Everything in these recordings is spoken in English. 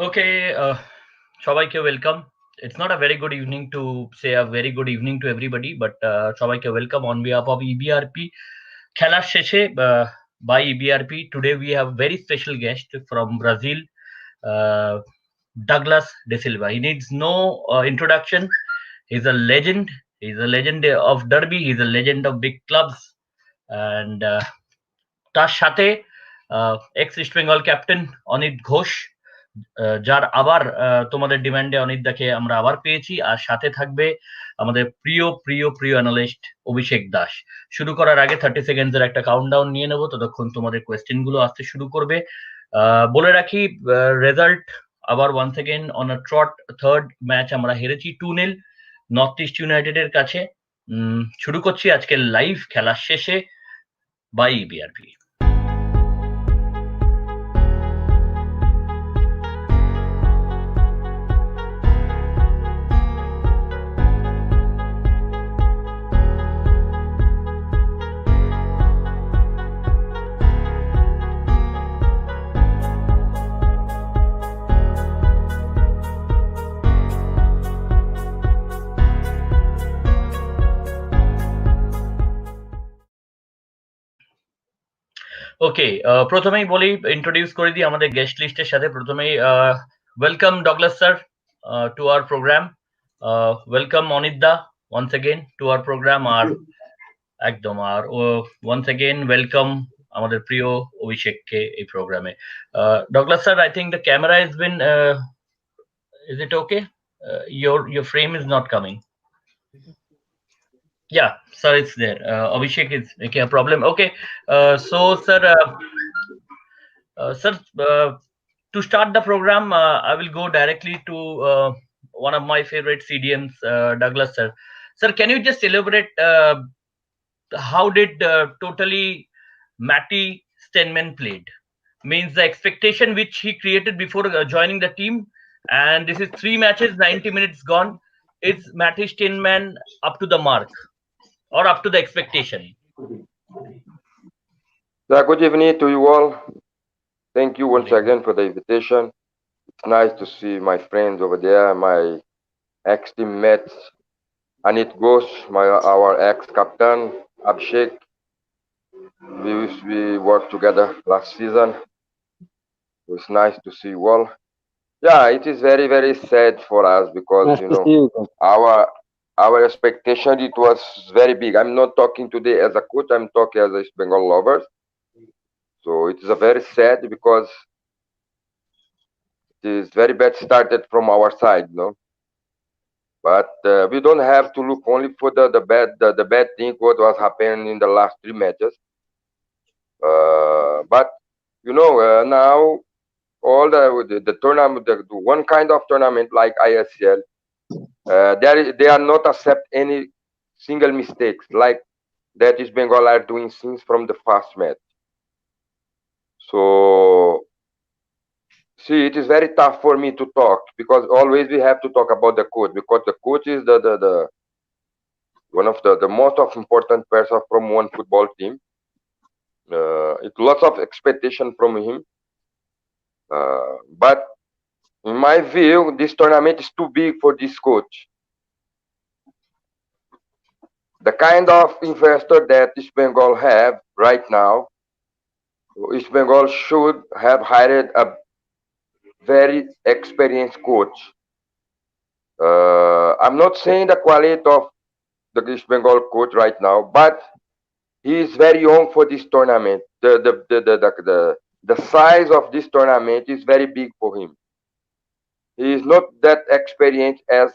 Okay, সবাইকে welcome. It's not a very good evening to say a very good evening to everybody, but সবাইকে welcome on behalf of EBRP খেলার শেষে by EBRP. Today we have very special guest from Brazil, uh, Douglas De Silva. He needs no introduction. He's a legend. He's a legend of Derby. He's a legend of big clubs, and তার সাথে x east Bengal captain Anit Ghosh, যার আবার তোমাদের ডিমান্ডে অনিতদাকে আমরা আবার পেয়েছি, আর সাথে থাকবে আমাদের প্রিয় প্রিয় প্রিয় অ্যানালিস্ট অভিষেক দাস। শুরু করার আগে 30 সেকেন্ডস এর একটা কাউন্টডাউন নিয়ে নেবো, ততক্ষণ তোমাদের কোয়েশ্চেন গুলো আসতে শুরু করবে। বলে রাখি রেজাল্ট আবার once again on a trot, third match আমরা হেরেছি 2-0 নর্থ ইস্ট ইউনাইটেডের কাছে। শুরু করছি আজকের লাইভ খেলার শেষে বাই ইবিআরপি। ওকে, প্রথমেই বলি, ইন্ট্রোডিউস করে দিই আমাদের গেস্ট লিস্টের সাথে। প্রথমেই welcome Douglas sir to our programme, welcome Anit da once again to our programme, আর একদম আর ওয়ান্স এগেন ওয়েলকাম আমাদের প্রিয় অভিষেককে এই প্রোগ্রামে। Douglas sir, I think the camera is bin, is it okay? Your frame is not coming. Yeah, sir, it's there. Abhishek is making a problem. Okay, so sir, sir, to start the program, I will go directly to one of my favorite CDMs, Douglas sir. Sir, can you just elaborate how did totally Matty Stenman played? Means the expectation which he created before joining the team, and this is 3 matches, 90 minutes gone. Is Matty Stenman up to the mark or up to the expectation? Yeah, good evening to you all. Thank you once again for the invitation. It's nice to see my friends over there, my ex-teammates, Anit GHOSH, our ex-captain, Abhishek. We worked together last season. It was nice to see you all. Yeah, it is very, very sad for us because, our expectation, it was very big. I'm not talking today as a coach, I'm talking as a East Bengal lovers. So it is a very sad because it is very bad started from our side, But we don't have to look only for the bad thing what was happening in the last 3 matches. But now all the tournament, the one kind of tournament like ISL, they are not accept any single mistakes like that is Bengal are doing since from the first match. So see, it is very tough for me to talk because always we have to talk about the coach, because the coach is the one of the most of important person from one football team. It's lots of expectation from him, but in my view, this tournament is too big for this coach. The kind of investor that East Bengal have right now, East Bengal should have hired a very experienced coach. I'm not saying the quality of the East Bengal coach right now, but he is very young for this tournament. The size of this tournament is very big for him. He is not that experienced as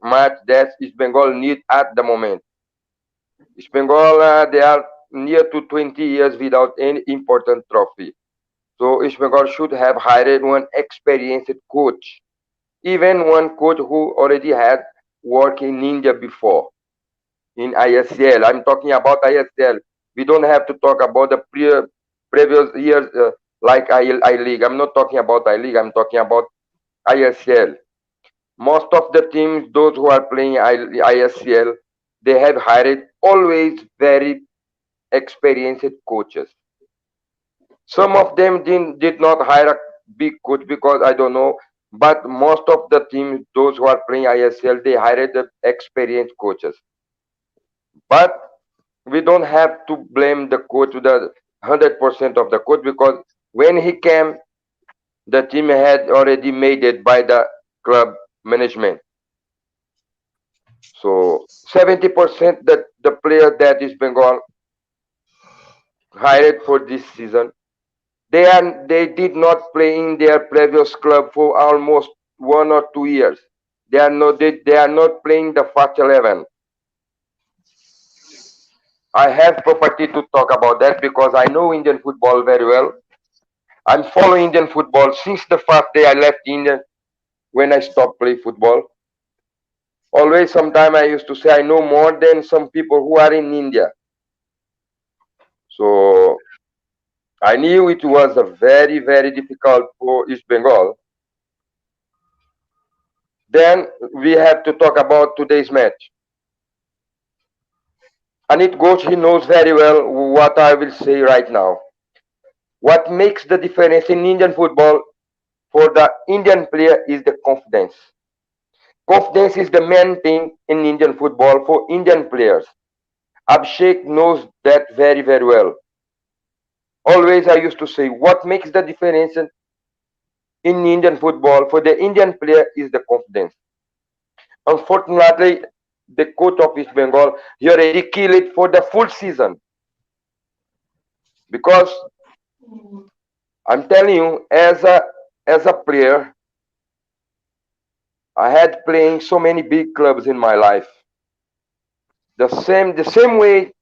much that East Bengal need at the moment. East Bengal, they are near to 20 years without any important trophy. So East Bengal should have hired one experienced coach, even one coach who already had worked in India before, in ISL. I'm talking about ISL. We don't have to talk about the previous years like I-League. I'm not talking about I-League. I'm talking about ISL. Most of the teams, those who are playing ISL, they have hired always very experienced coaches. Some of them did not hire a big coach because, I don't know, But most of the teams, those who are playing ISL, they hired the experienced coaches. But we don't have to blame the coach, the 100% of the coach, because when he came, the team had already made it by the club management. So 70% that the player that is Bengal hired for this season, they did not play in their previous club for almost 1 or 2 years. They are not playing the first 11. I have property to talk about that because I know Indian football very well. I'm following Indian football since the first day I left India when I stopped playing football. Always, sometime I used to say I know more than some people who are in India. So I knew it was a very, very difficult for East Bengal. Then we have to talk about today's match. Anit GHOSH, he knows very well what I will say right now. What makes the difference in Indian football for the Indian player is the confidence. Confidence is the main thing in Indian football for Indian players. Abhishek knows that very, very well. Always I used to say, what makes the difference in Indian football for the Indian player is the confidence. Unfortunately, the coach of East Bengal, he already killed it for the full season. Because I'm telling you, as a player, I had playing so many big clubs in my life. The same way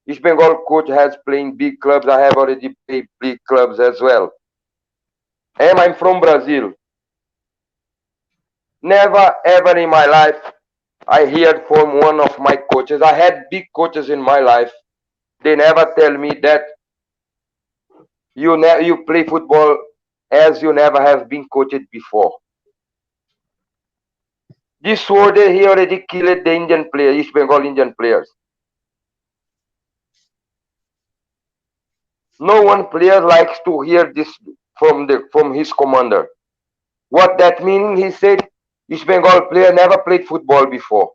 East Bengal coach has playing big clubs, I have already played big clubs as well. And I'm from Brazil. Never ever in my life I heard from one of my coaches. I had big coaches in my life. They never tell me that you play football as you never have been coached before. This word he already killed the Indian player, East Bengal Indian players. No one player likes to hear this from his commander. What that means, he said, East Bengal player never played football before.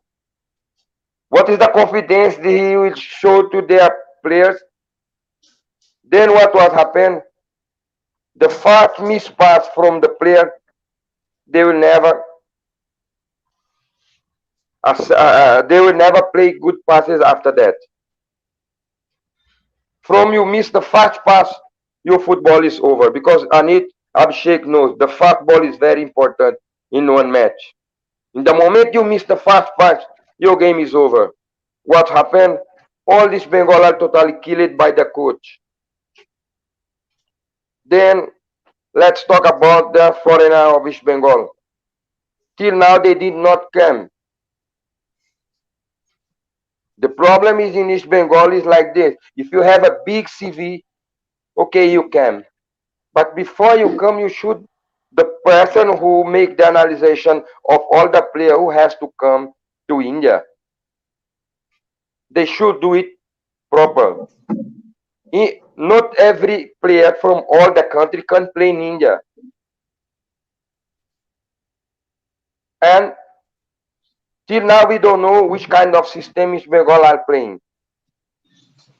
What is the confidence that he will show to their players? Then what was happened? The first miss pass from the player, they will never play good passes after that. From you miss the first pass, your football is over, because Anit, Abhishek knows the first ball is very important in one match. In the moment you miss the first pass, your game is over. What happened? All this Bengal are totally killed by the coach. Then let's talk about the foreigner of East Bengal. Till now they did not come. The problem is in East Bengal is like this. If you have a big CV, okay, you can. But before you come, you should, the person who make the analysis of all the player who has to come to India, they should do it proper. Not every player from all the country can play in India. And till now we don't know which kind of system East Bengal are playing.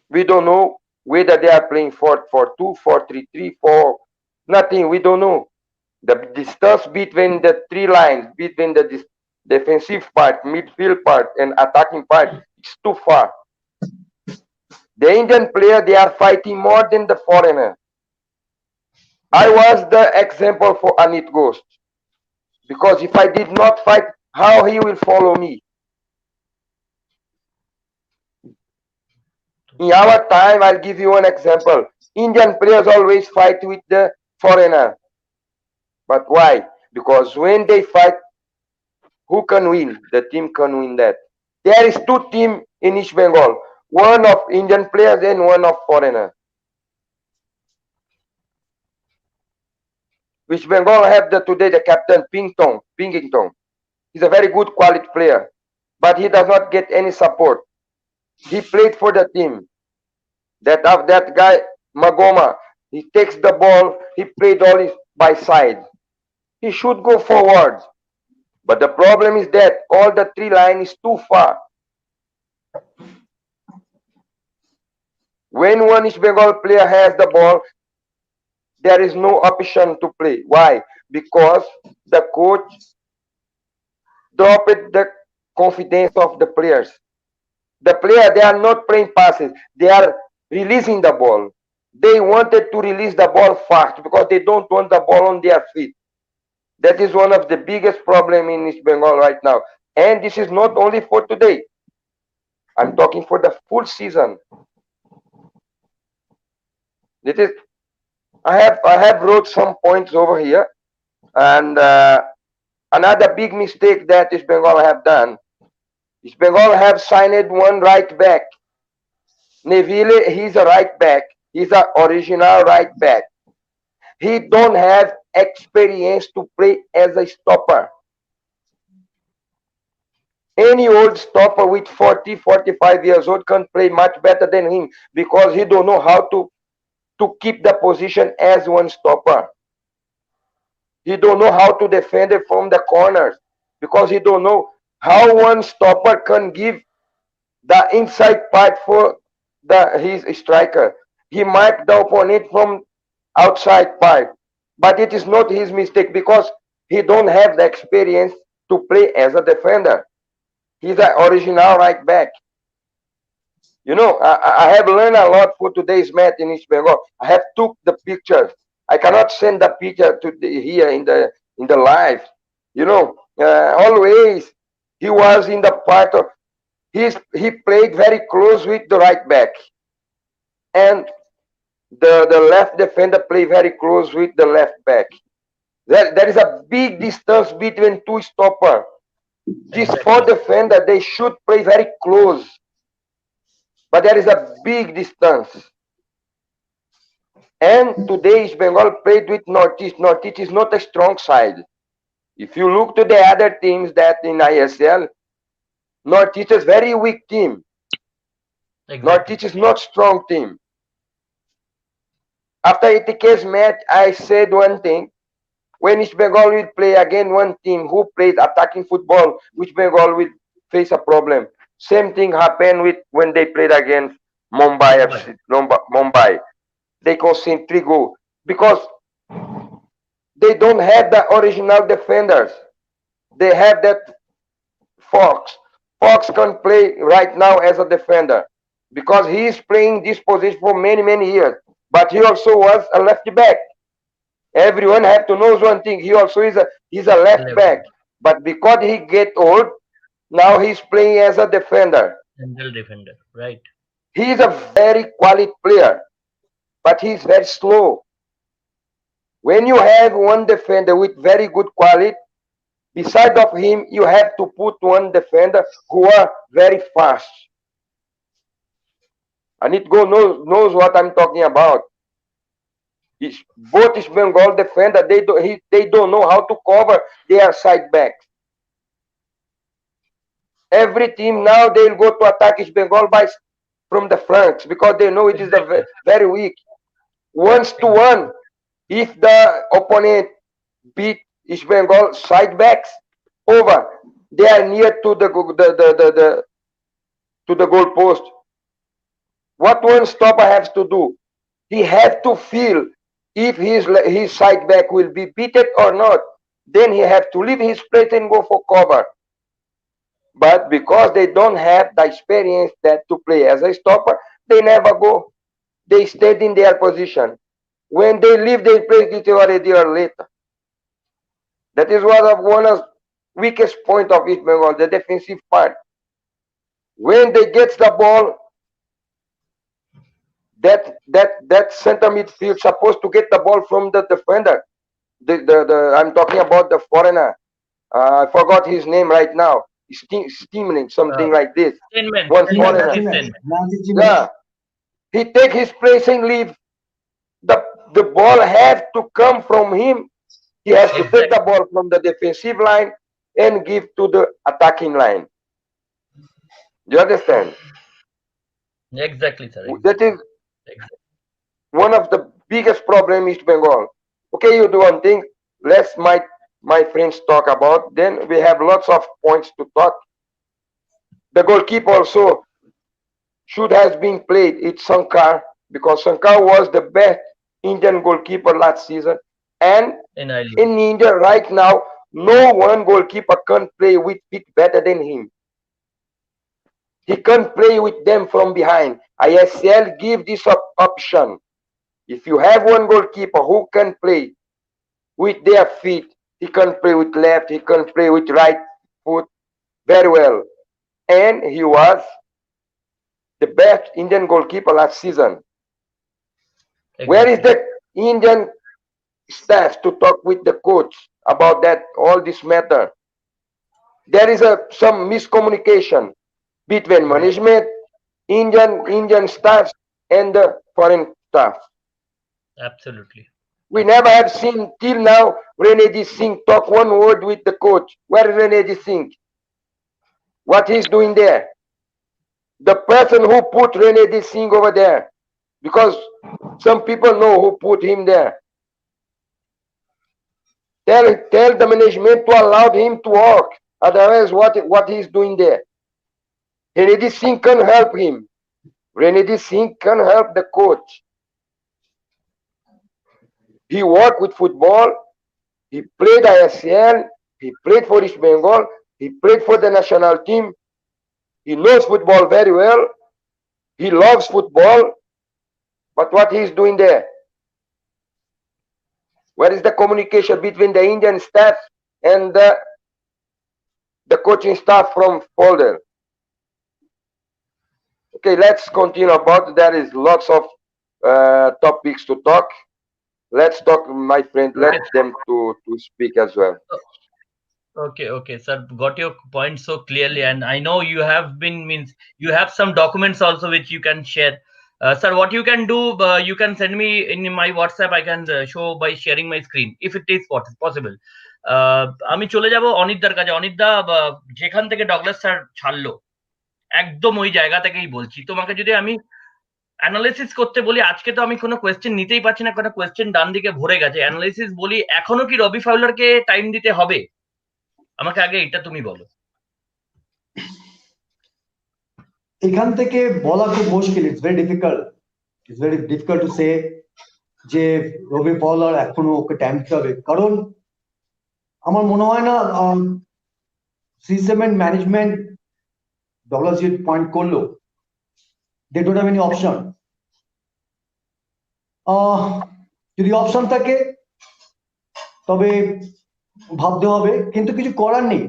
We don't know whether they are playing 4-4-2, 4-3-3, 4, nothing, we don't know. The distance between the three lines, between the defensive part, midfield part, and attacking part, is too far. The Indian player, they are fighting more than the foreigner. I was the example for Anit GHOSH. Because if I did not fight, how he will follow me? In our time, I'll give you an example. Indian players always fight with the foreigner. But why? Because when they fight, who can win? The team can win that. There is two teams in East Bengal. One of Indian players and one of foreigner. East Bengal have today the captain Pingington. He's a very good quality player. But he does not get any support. He played for the team. That guy, Magoma, he takes the ball, he played all his by side. he should go forward. But the problem is that all the three line is too far. When one East Bengal player has the ball, there is no option to play. Why? Because the coach dropped the confidence of the players. The player, they are not playing passes. They are releasing the ball. They wanted to release the ball fast because they don't want the ball on their feet. That is one of the biggest problems in East Bengal right now. And this is not only for today. I'm talking for the full season. It is. I have wrote some points over here, and another big mistake that East Bengal have done. East Bengal have signed one right back. Neville, he's a right back. He's an original right back. He don't have experience to play as a stopper. Any old stopper with 40, 45 years old can play much better than him because he don't know how to keep the position as one stopper. He don't know how to defend it from the corners because he don't know how one stopper can give the inside part for his striker. He might the opponent from outside part, but it is not his mistake because he don't have the experience to play as a defender. He's an original right back. You know, I have learned a lot for today's match in East Bengal. I have took the pictures. I cannot send the picture to here in the live. You know, always he was in the part of he played very close with the right back, and the left defender played very close with the left back. There is a big distance between two stoppers. These four defenders, they should play very close. But there is a big distance. And today East Bengal played with NorthEast. NorthEast is not a strong side. If you look to the other teams that in ISL, NorthEast is very weak team. Exactly. NorthEast is not strong team. After ATK's match, I said one thing. When East Bengal will play again one team who plays attacking football, East Bengal will face a problem. Same thing happened with when they played against Mumbai FC. Mumbai. They conceded 3 goals because they don't have the original defenders. They have that Fox. Fox can play right now as a defender because he is playing this position for many, many years. But he also was a left back. Everyone have to know one thing. He also is he's a left back. But because he get old, now he's playing as a defender. Central defender, right? He is a very quality player, but he's very slow. When you have one defender with very good quality, beside of him, you have to put one defender who are very fast. Anit knows what I'm talking about. Both East Bengal defender, they don't know how to cover their side backs. Every team now they'll go to attack East Bengal from the flanks because they know it is very weak. 1-to-1, if the opponent beat East Bengal side backs over, they are near to the goal post. What one stopper has to do? He has to feel if his side back will be beaten or not. Then he has to leave his place and go for cover. But because they don't have the experience that to play as a stopper, they never go. They stayed in their position. When they leave their place, it's already or later. That is one of the weakest point of East Bengal, the defensive part. When they get the ball, that center midfield supposed to get the ball from the defender. I'm talking about the foreigner. I forgot his name right now. Steaming, something like this. One foreigner. Yeah. He take his place and leave. The ball have to come from him. He has to take the ball from the defensive line and give to the attacking line. Do you understand? Exactly, sir. That is one of the biggest problems in East Bengal. Okay, you do one thing. my friends talk about, then we have lots of points to talk. The goalkeeper also should have been played. It's Sankar, because Sankar was the best Indian goalkeeper last season. And in Ireland. in India right now, no one goalkeeper can play with feet better than him. He can play with them from behind. ISL give this option. If you have one goalkeeper who can play with their feet, he can play with left, he can play with right foot very well. And he was the best Indian goalkeeper last season. Exactly. Where is the Indian staff to talk with the coach about that, all this matter? There is some miscommunication between management, Indian staff, and the foreign staff. Absolutely. We never have seen till now René Singh talk one word with the coach. Where is René Singh? What he's doing there? The person who put René Singh over there, because some people know who put him there. Tell the management to allow him to work. Otherwise, what he's doing there? René Singh can help him. René Singh can help the coach. He worked with football. He played ISL. He played for East Bengal. He played for the national team. He knows football very well. He loves football. But what he's doing there? Where is the communication between the Indian staff and the coaching staff from Folder? Okay, let's continue about. There is lots of topics to talk. Let's talk, my friend. Let them to speak as well. Okay, sir. Got your point so clearly, and I know you have you have some documents also which you can share. Sir, what you can do, you can send me in my WhatsApp. I can show by sharing my screen if it is possible. আমি চলে যাব অনিতদার কাছে। অনিতদা, যেখান থেকে Douglas sir ছাড়লো একদম ওই জায়গা থেকেই বলছি। তোমাকে যদি আমি অ্যানালিসিস করতে বলি, আজকে তো আমি কোনো কোয়েশ্চেন নিতেই পারছি না, কোনো কোয়েশ্চেন ডান দিকে ভরে গেছে। অ্যানালিসিস বলি, এখনো কি রবি ফাউলারকে টাইম দিতে হবে? আমাকে আগে এটা তুমি বলো। এখান থেকে বলা খুব মুশকিল। It's very difficult to say যে রবি ফাউলার এখনো ওকে টাইম দিতে হবে, কারণ আমার মনে হয় না সিসেমেন্ট ম্যানেজমেন্ট ডগলাস যে পয়েন্ট করলো, they don't have any option. যদি অপশন থাকে তবে ভাবতে হবে, কিন্তু কিছু করার নেই।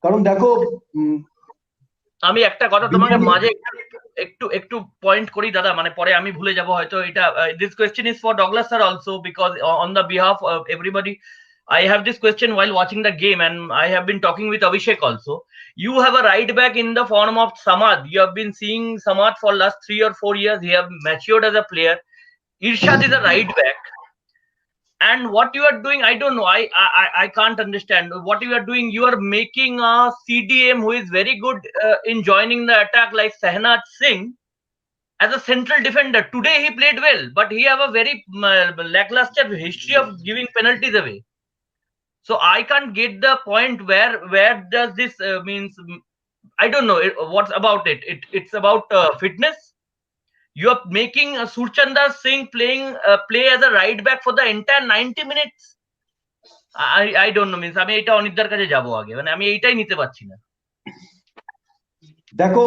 কারণ দেখো, আমি একটা কথা তোমাকে মাঝে একটু পয়েন্ট করি দাদা, মানে পরে আমি ভুলে যাব হয়তো। এটা this question is for Douglas sir also, because on the behalf of everybody I have this question while watching the game, and I have been talking with Abhishek also. You have a right back in the form of Samad. You have been seeing Samad for last 3 or 4 years. He have matured as a player. Irshad is a right back. And what you are doing, I don't know. I can't understand what you are doing. You are making a CDM who is very good in joining the attack, like Sahnaz Singh, as a central defender. Today he played well, but he have a very lackluster history of giving penalties away. So I can't get the point where does this means. I don't know what's about it. It's about fitness. You are making Surchandar Singh play as a right back for the entire 90 minutes. I don't know, means আমি এটা অনিতদার কাছে যাব আগে, মানে আমি এইটাই নিতে পারছি না। দেখো,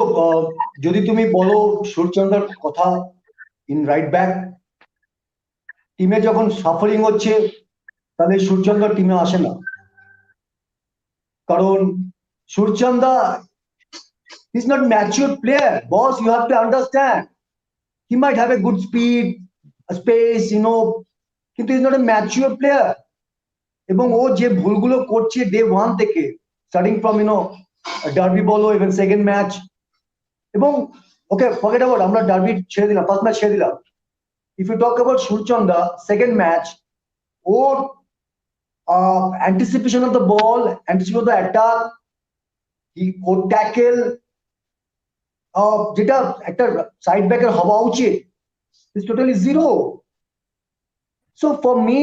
যদি তুমি বলো সুরচন্দার কথা, ইন রাইট ব্যাক টিমে যখন সাফারিং হচ্ছে, তাহলে সুরচন্দা টিমে আসে না। কারণ সুরচন্দা is not mature player, boss. You have to understand. He might have a good speed, a space, কিন্তু is not a mature player. এবং ও যে ভুলগুলো করছে ডে 1 থেকে, স্টার্টিং ফ্রম ডার্বি বলো, ইভেন সেকেন্ড ম্যাচ, এবং ওকে ফরগেট অ্যাবাউট, আমরা derby ছেড়ে দিলাম, ফার্স্ট ম্যাচ ছেড়ে দিলাম। If you talk about Surchandra, second match ওর anticipation of the ball, anticipation of the attack, ওর ট্যাকেল, যেটা একটা সাইড ব্যাকের হওয়া উচিত, is totally zero. So for me,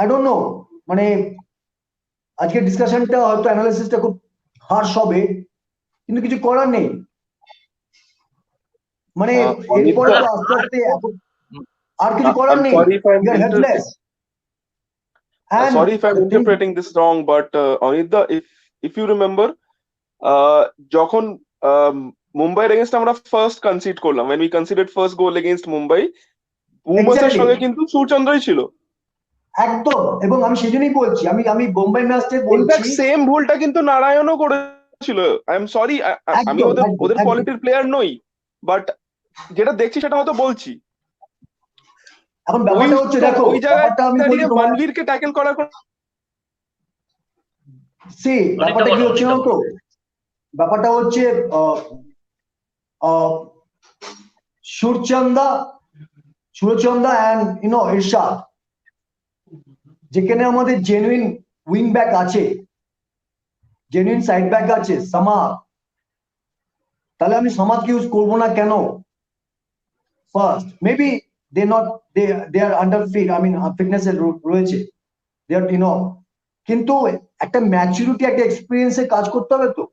I don't know, মানে আজকের ডিসকাশনটা হয়তো অ্যানালিসিসটা খুব হার্শ হবে, কিন্তু কিছু করার নেই। মানে এরপরে তো আস্তে আস্তে আর কিছু করার I'm নেই, sorry if I'm we are helpless. And sorry if I'm the thing- interpreting this wrong, but Anit, if you remember, যখন মুম্বাইয়ের এগেইনস্ট আমরা ফার্স্ট কনসিড করলাম, when we conceded first goal against Mumbai, বুমবাসের Exactly. সঙ্গে কিন্তু সূর্যচন্দ্রই ছিল। একদম, এবং আমি সেজন্যই বলছি, আমি বোম্বাই ম্যাচে ইনফ্যাক্ট বলছি সেম ভুলটা কিন্তু নারায়ণও করেছিল। আই এম সরি, আমি ওদের কোয়ালিটির প্লেয়ার নই, বাট যেটা দেখছি সেটা হয়তো বলছি। এখন ব্যাপারটা হচ্ছে, দেখো ওই জায়গায় ব্যাপারটা আমি বলি দাঁড়িয়ে তোমার, মনবীরকে ট্যাকেল করার ব্যাপারটা কি হচ্ছে না তো, ব্যাপারটা হচ্ছে সুরচন্দা অ্যান্ড ইরশাদ, যেখানে আমাদের জেনুইন উইং ব্যাক আছে, জেনুইন সাইড ব্যাক আছে সামাদ, তাহলে আমি সামাদকে ইউজ করবো না কেন? First maybe they are under fit, I mean fitness রয়েছে, দে আর কিন্তু একটা ম্যাচুরিটি, একটা এক্সপিরিয়েন্সে কাজ করতে হবে তো,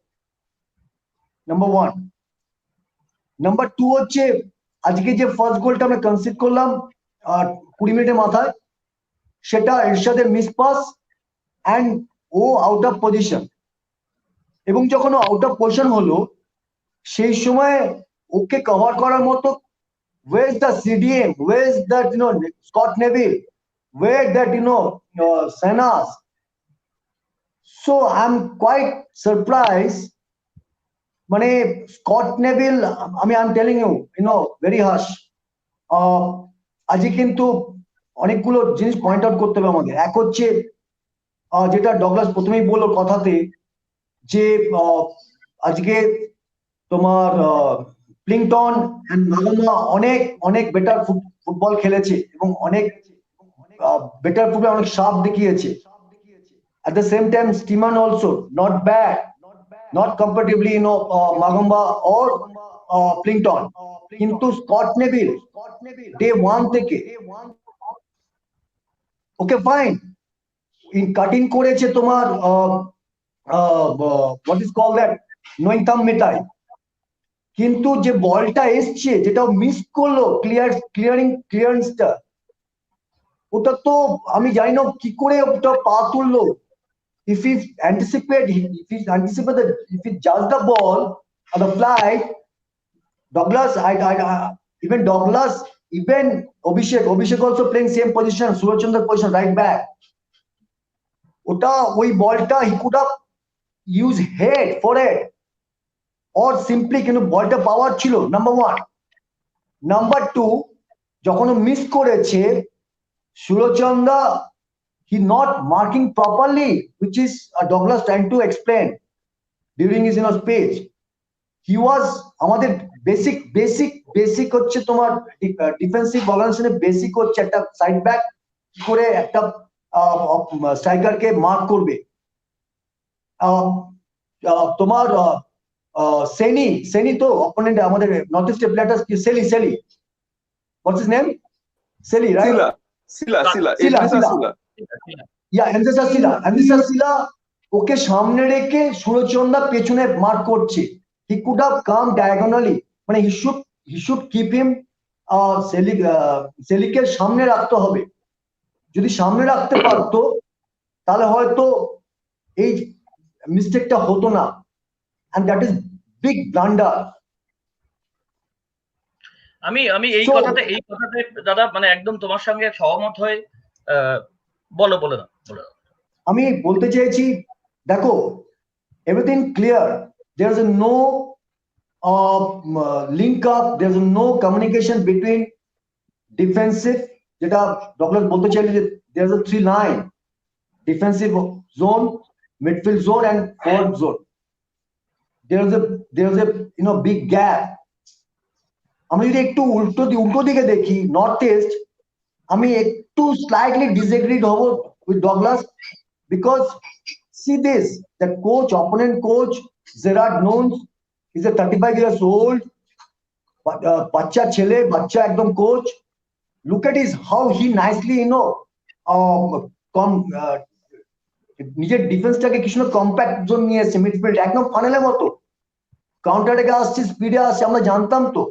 নাম্বার ওয়ান। নাম্বার টু হচ্ছে, আজকে যে ফার্স্ট গোলটা আমরা কনসিড করলাম 20 মিনিটের মাথায়, সেটা ইরশাদের মিস পাস অ্যান্ড ও আউট অফ পজিশন, এবং যখন ও আউট অফ পজিশন হলো সেই সময় ওকে কভার করার মতো where is the CDM, where is that Scott Neville, where that Senas. So I'm quite surprised, মানে Scott Neville, I'm telling you, very harsh. আজকে কিন্তু অনেকগুলো জিনিস পয়েন্ট আউট করতে হবে আমাদের। এক হচ্ছে যেটা ডগলাস প্রথমেই বললো কথাতে, যে আজকে তোমার প্লিংটন এন্ড মাগমা অনেক অনেক বেটার ফুটবল খেলেছে, এবং অনেক বেটার ফুটবল, অনেক শার্প দেখিয়েছে। at the same time Steeman also not bad, not comparatively Magomba or Plinkton, কিন্তু স্কট নেভিল ডে ওয়ান থেকে ওকে ফাইন ইন কাটিং করেছে তোমার what is called that নোইংথাম মেটাই, কিন্তু যে বলটা এসছে, যেটা মিস করলো ক্লিয়ারেন্সটা, ওটা তো আমি জানি না কি করে ওটা পা তুললো। if he judge the ball or the flight, Douglas, even Douglas, even Abhishek also playing same position, Surachandra position, right back. ওটা ওই বলটা he could have used head for it, or simply কিন্তু বলটা পাওয়ার ছিল, নাম্বার ওয়ান। নাম্বার টু, যখন ও miss করেছে সুরচন্দা, he not marking properly, which is Douglas trying to explain during his speech. He was আমাদের basic হচ্ছে তোমার ডিফেন্সিভ অর্গানাইজেশনের basic হচ্ছে একটা সাইড ব্যাক কি করে একটা স্ট্রাইকারকে মার্ক করবে। তোমার সেনি তো অপোনেন্ট, আমাদের নর্থ ইস্টের প্লেয়ারটা কি, সেলি হোয়াটস হিজ নেম, সেলি, রাইট? সিলা ওকে সামনে রেখে সুরচন্দা পেছনে মার্ক করছে। He could have come diagonally, মানে হি শুড কিপ হিম, সেলিকে সামনে রাখতে হবে। যদি সামনে রাখতে পারতো তাহলে হয়তো এই মিস্টেকটা হতো না, and that is big blunder. আমি এই কথাতে দাদা মানে একদম তোমার সঙ্গে সহমত হয়ে বলো না। আমি বলতে চেয়েছি, দেখো everything clear, there is no link up, there is no communication between defensive, যেটা ডগলাস বলতে চাইলে যে there is a 3 line, defensive zone, midfield zone and forward zone. There is a big gap. আমি যদি একটু উল্টো দিকে দেখি, নর্থ ইস্ট, আমি একটু স্লাইটলি ডিসএগ্রিড হব with Douglas, because see this, the coach, opponent coach Gerard Nunes is a 35 years old বাচ্চা ছেলে, বাচ্চা একদম coach. look at his how he nicely নিজের ডিফেন্সটাকে কিছু কম্প্যাক্ট জোন নিয়ে এসছে, মিডফিল্ড একদম ফানেলের মতো, কাউন্টার অ্যাটাকে আসছে, স্পিডে আসছে, আমরা জানতাম তো।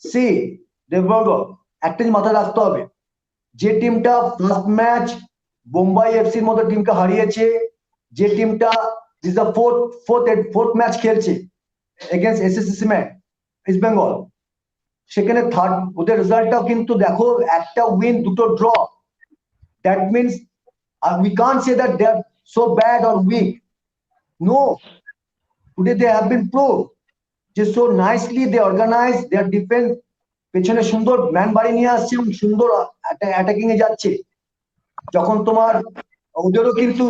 সি দেববর্গ, একটা জিনিস মাথায় রাখতে হবে, যে টিমটা ফার্স্ট ম্যাচ বোম্বাই এফসির মতো টিমকে হারিয়েছে, যে টিমটা ইজ দ্য ফোর্থ ম্যাচ খেলছে এগেন্স্ট এসএসসি ইস্ট বেঙ্গল, সেখানে থার্ড, ওদের রেজাল্টটাও কিন্তু দেখো, একটা উইন দুটো draw, that means we can't say that they are so bad or weak. No, today they have been proved. Just so nicely they organize their defense, পেছনে সুন্দর man বাড়ি নিয়ে আসছে এবং সুন্দর অ্যাটাকিং এ যাচ্ছে। যখন তোমার ওদেরও কিন্তু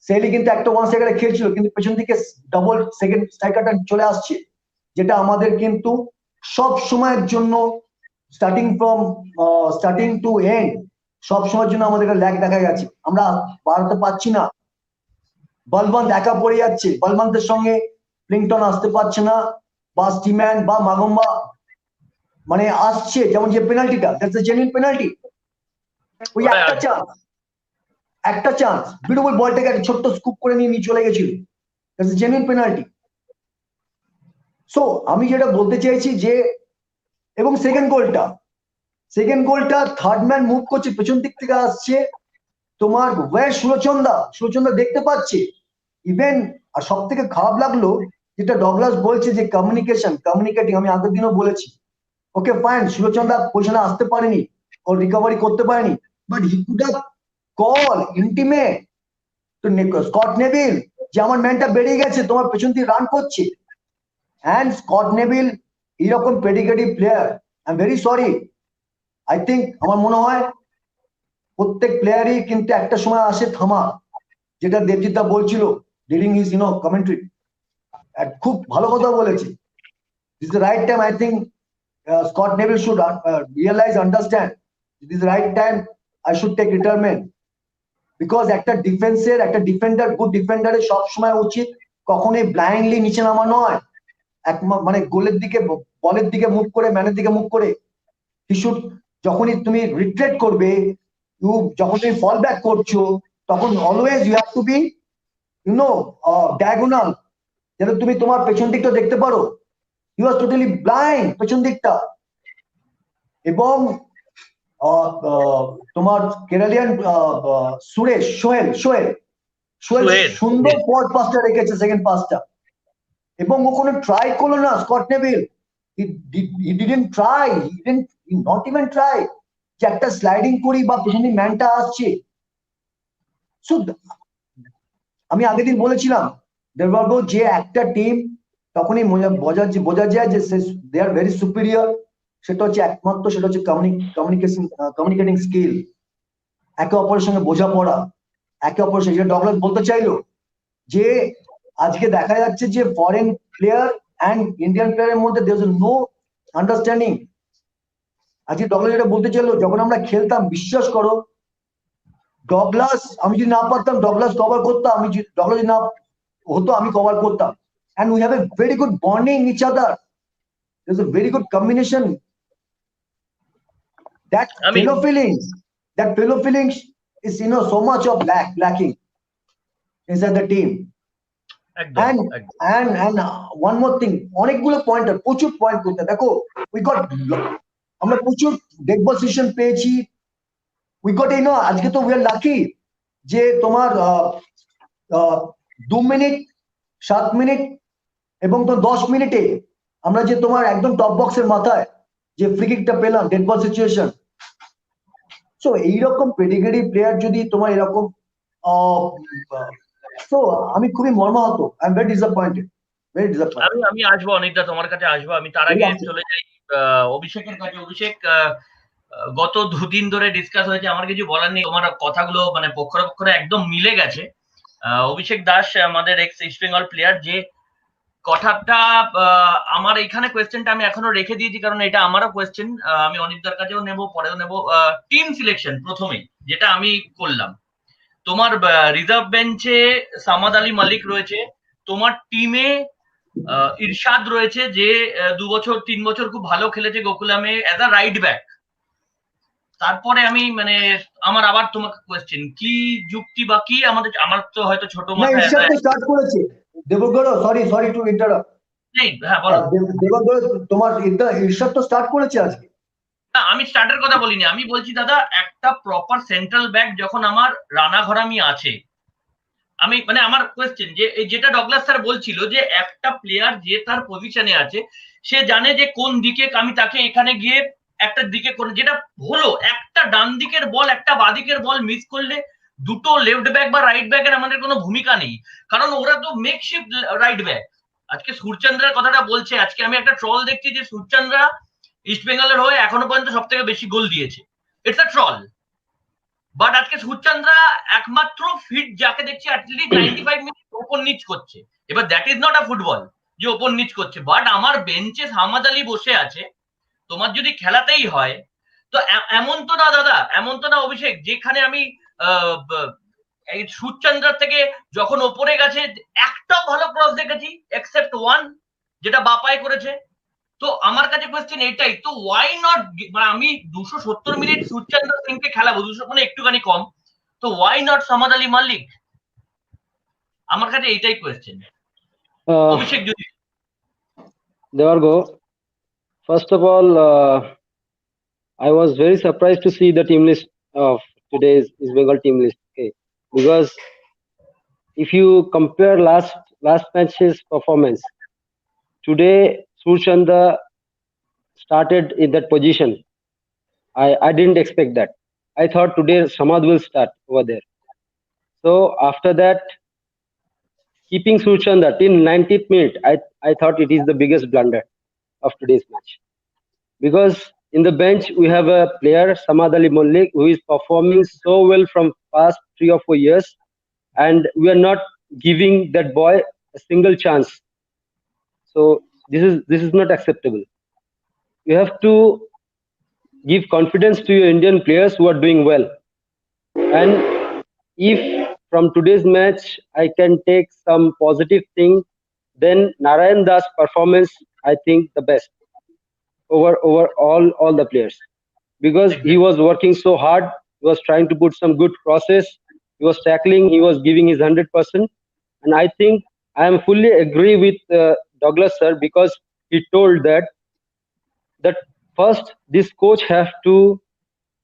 সেলি কিন্তু একটা ওয়ান সাইডে খেলছিল, কিন্তু পেছন দিকে ডাবল সেকেন্ড স্ট্রাইকারটা চলে আসছে, যেটা আমাদের কিন্তু সব সময়ের জন্য স্টার্টিং টু এন্ড সব সময়ের জন্য আমাদের ল্যাগ দেখা গেছে, আমরা বাড়াতে পারছি না। বলবন্ত একা পড়ে যাচ্ছে, বলবন্তের সঙ্গে প্লিংটন আসতে পারছে না, বা স্টিম্যান বা মাগম্বা মানে আসছে, যেমন যে পেনাল্টিটা, দ্যাটস এ জেনুইন পেনাল্টি, ওই একটা চান্স বিউটিফুল বলটাকে একটা ছোট্ট স্কুপ করে নিয়ে চলে গেছিল, that's a genuine penalty. So আমি যেটা বলতে চাইছি যে, এবং সেকেন্ড গোলটা থার্ড ম্যান মুভ করছে, পেছন দিক থেকে আসছে তোমার সুরচন্দা দেখতে পাচ্ছে ইভেন। আর সব থেকে খারাপ লাগলো যেটা ডগলাস বলছে যে কমিউনিকেটিং, আমি আগের দিনও বলেছি, ওকে ফাইন, সুরচন্দা পজিশনে আসতে পারেনি, ও রিকভারি করতে পারেনি, but he could have call intimate তো স্কট নেভিল যে আমার ম্যানটা বেরিয়ে গেছে, তোমার পেছন দিয়ে রান করছে। অ্যান্ড স্কট নেভিল এরকম pedigree player, I am very sorry, I think আমার মনে হয় প্রত্যেক প্লেয়ারই কিন্তু একটা সময় আসে থামা, যেটা দেবজিৎ দা বলছিল ডিউরিং হিজ কমেন্ট্রি, খুব ভালো কথা বলেছে। This is the right time, I think Scott Neville should realise, understand this right time I should take retirement, because একটা ডিফেন্ডার, গুড ডিফেন্ডারের সব সময় উচিত কখনোই ব্লাইন্ডলি নিচে নামা নয়, মানে গোলের দিকে, বলের দিকে মুভ করে, ম্যানের দিকে মুভ করে। হি শুড, যখনই তুমি রিট্রেট করবে, যখন তুমি ফল ব্যাক করছো, তখন always you have to be diagonal, যাতে তুমি তোমার পেছন দিকটা দেখতে পারো। হি ওয়াজ টোটালি ব্লাইন্ড পেছন দিকটা। এবং তোমার কেরালিয়ান সোহেল সুন্দর পট পাসটা রেখেছে, সেকেন্ড পাসটা, এবং ও কোনো ট্রাই করলো না Scott Neville, he didn't try, not even try যে একটা স্লাইডিং করি বা পেছনে ম্যানটা আসছে। সো আমি আগের দিন বলেছিলাম দেববর্গ, যে একটা টিম তখনই বোঝা যায় যে দে আর ভেরি সুপিরিয়র, সেটা হচ্ছে একমাত্র, সেটা হচ্ছে কমিউনিকেটিং স্কিল, একে অপরের সঙ্গে বোঝাপড়া, একে অপরের সঙ্গে। ডগলাস বলতে চাইলো যে আজকে দেখা যাচ্ছে যে ফরেন প্লেয়ার অ্যান্ড ইন্ডিয়ান প্লেয়ারের মধ্যে দেয়ার ইজ নো আন্ডারস্ট্যান্ডিং। আজকে ডগলাস যেটা বলতে চাইলো, যখন আমরা খেলতাম, বিশ্বাস করো ডগলাস, আমি যদি না পারতাম ডগলাস কভার করতাম, ডগলাস যদি না হতো আমি কভার করতাম, and we have a very good bonding each other, there's a very good combination, that fellow feelings is so much of lacking inside the team. And one more thing, অনেকগুলো pointer, প্রচুর point করতে দেখো, আমরা প্রচুর dead বল situation পেয়েছি, we got আজকে তো we are lucky যে তোমার 2 মিনিট 7 মিনিট এবং তো 10 মিনিটে আমরা যে তোমার একদম টপ বক্সের মাথায় যে ফ্রি কিকটা পেলাম, ডেড বল সিচুয়েশন। সো এইরকম পেডিগ্রি প্লেয়ার যদি তোমার এরকম, তো আমি খুবই মর্মাহত, আই এম ভেরি ডিসঅ্যাপয়েন্টেড। আমি আসবো অনিতা, তোমার কাছে আসবো, আমি তার আগে চলে যাই অভিষেকের কাছে। অভিষেক, গত দুদিন ধরে ডিসকাস হয়েছে, আমার কিছু বলার নেই, তোমার কথাগুলো মানে পক্ষরে একদম মিলে গেছে। অভিষেক দাস আমাদের এক্স ইস্ট বেঙ্গল প্লেয়ার, যে কথাটা আমার এইখানে কোয়েশ্চেনটা আমি এখনো রেখে দিয়েছি, কারণ এটা আমারও কোয়েশ্চেন, আমি অনিতার কাছেও নেব, পরেও নেব। টিম সিলেকশন প্রথমেই যেটা আমি করলাম, তোমার রিজার্ভ বেঞ্চে সামাদ আলী মালিক রয়েছে, তোমার টিমে ইরশাদ রয়েছে, যে 2 বছর 3 বছর খুব ভালো খেলেছে গোকুলামে অ্যাজ আ রাইট ব্যাক। তারপরে আমি মানে আমার আবার তোমাকে কোয়েশ্চেন কি যুক্তি বা কি আমার তো হয়তো ছোট না মাথায় ঈর্ষাদ তো স্টার্ট করেছে দেবগড়, সরি টু ইন্টারাপ্ট। নেই। হ্যাঁ বলো। দেবগড় তোমার ঈর্ষাদ তো স্টার্ট করেছে আজকে। না আমি স্টার্টের কথা বলিনি, আমি বলছি দাদা একটা প্রপার সেন্ট্রাল ব্যাক যখন আমার রানাঘরামি আছে, আমি মানে আমার কোয়েশ্চেন যে এই যেটা ডগলাস স্যার বলছিল যে একটা প্লেয়ার যে তার পজিশনে আছে সে জানে যে কোন দিকে আমি তাকে এখানে গিয়ে একটা দিকে কোন যেটা হলো একটা ডান দিকের বল একটা বাদিকের বল মিস করলে দুটো লেফট ব্যাক বা রাইট ব্যাকের আমাদের কোনো ভূমিকা নেই, কারণ ওরা তো মেকশিফট রাইট ব্যাক। আজকে সূর্যচন্দ্রার কথাটা বলছে, আজকে আমি একটা ট্রল দেখছি যে সূর্যচন্দ্রা ইস্ট বেঙ্গলের হয়ে এখনো পর্যন্ত সব থেকে বেশি গোল দিয়েছে, ইটস আ ট্রল। বাট আজকে সূর্যচন্দ্রা একমাত্র ফিট যাকে দেখছি অ্যাটলিস্ট 95 মিনিট ওপর নিচ করছে। এবার that is not a football যে ওপর নিচ করছে, বাট আমার বেঞ্চে হামাদ আলী বসে আছে, তোমার যদি খেলাতেই হয় তো এমন তো না দাদা, এমন তো না অভিষেক যেখানে আমি এই সূর্যচন্দ্রার থেকে যখন ওপরে গেছে একটাও ভালো ক্রস দেখেছি এক্সেপ্ট ওয়ান যেটা বাপায় করেছে। তো আমার কাছে কোয়েশ্চেন এটাই, তো ওয়াই নট, মানে আমি 270 মিনিট সূর্যচন্দ্র সিংকে খেলাবো, 200 মানে একটুখানি কম, তো ওয়াই নট সামাদ আলী মালিক? আমার কাছে এইটাই কোয়েশ্চেন। অভিষেক যদি Devargo, first of all, I was very surprised to see the team list of today's East Bengal team list. Okay, because if you compare last match's performance, today Surchandra started in that position. I didn't expect that. I thought today Samad will start over there. So after that, keeping Surchandra till 90th minute, I thought it is the biggest blunder of today's match. Because in the bench we have a player Samad Ali Malik who is performing so well from past 3 or 4 years, and we are not giving that boy a single chance. So this is not acceptable. You have to give confidence to your Indian players who are doing well. And if from today's match I can take some positive thing, then Narayan Das performance I think the best over all the players, because he was working so hard. He was trying to put some good crosses, he was tackling, he was giving his 100%. And I think I am fully agree with Douglas sir, because he told that first this coach have to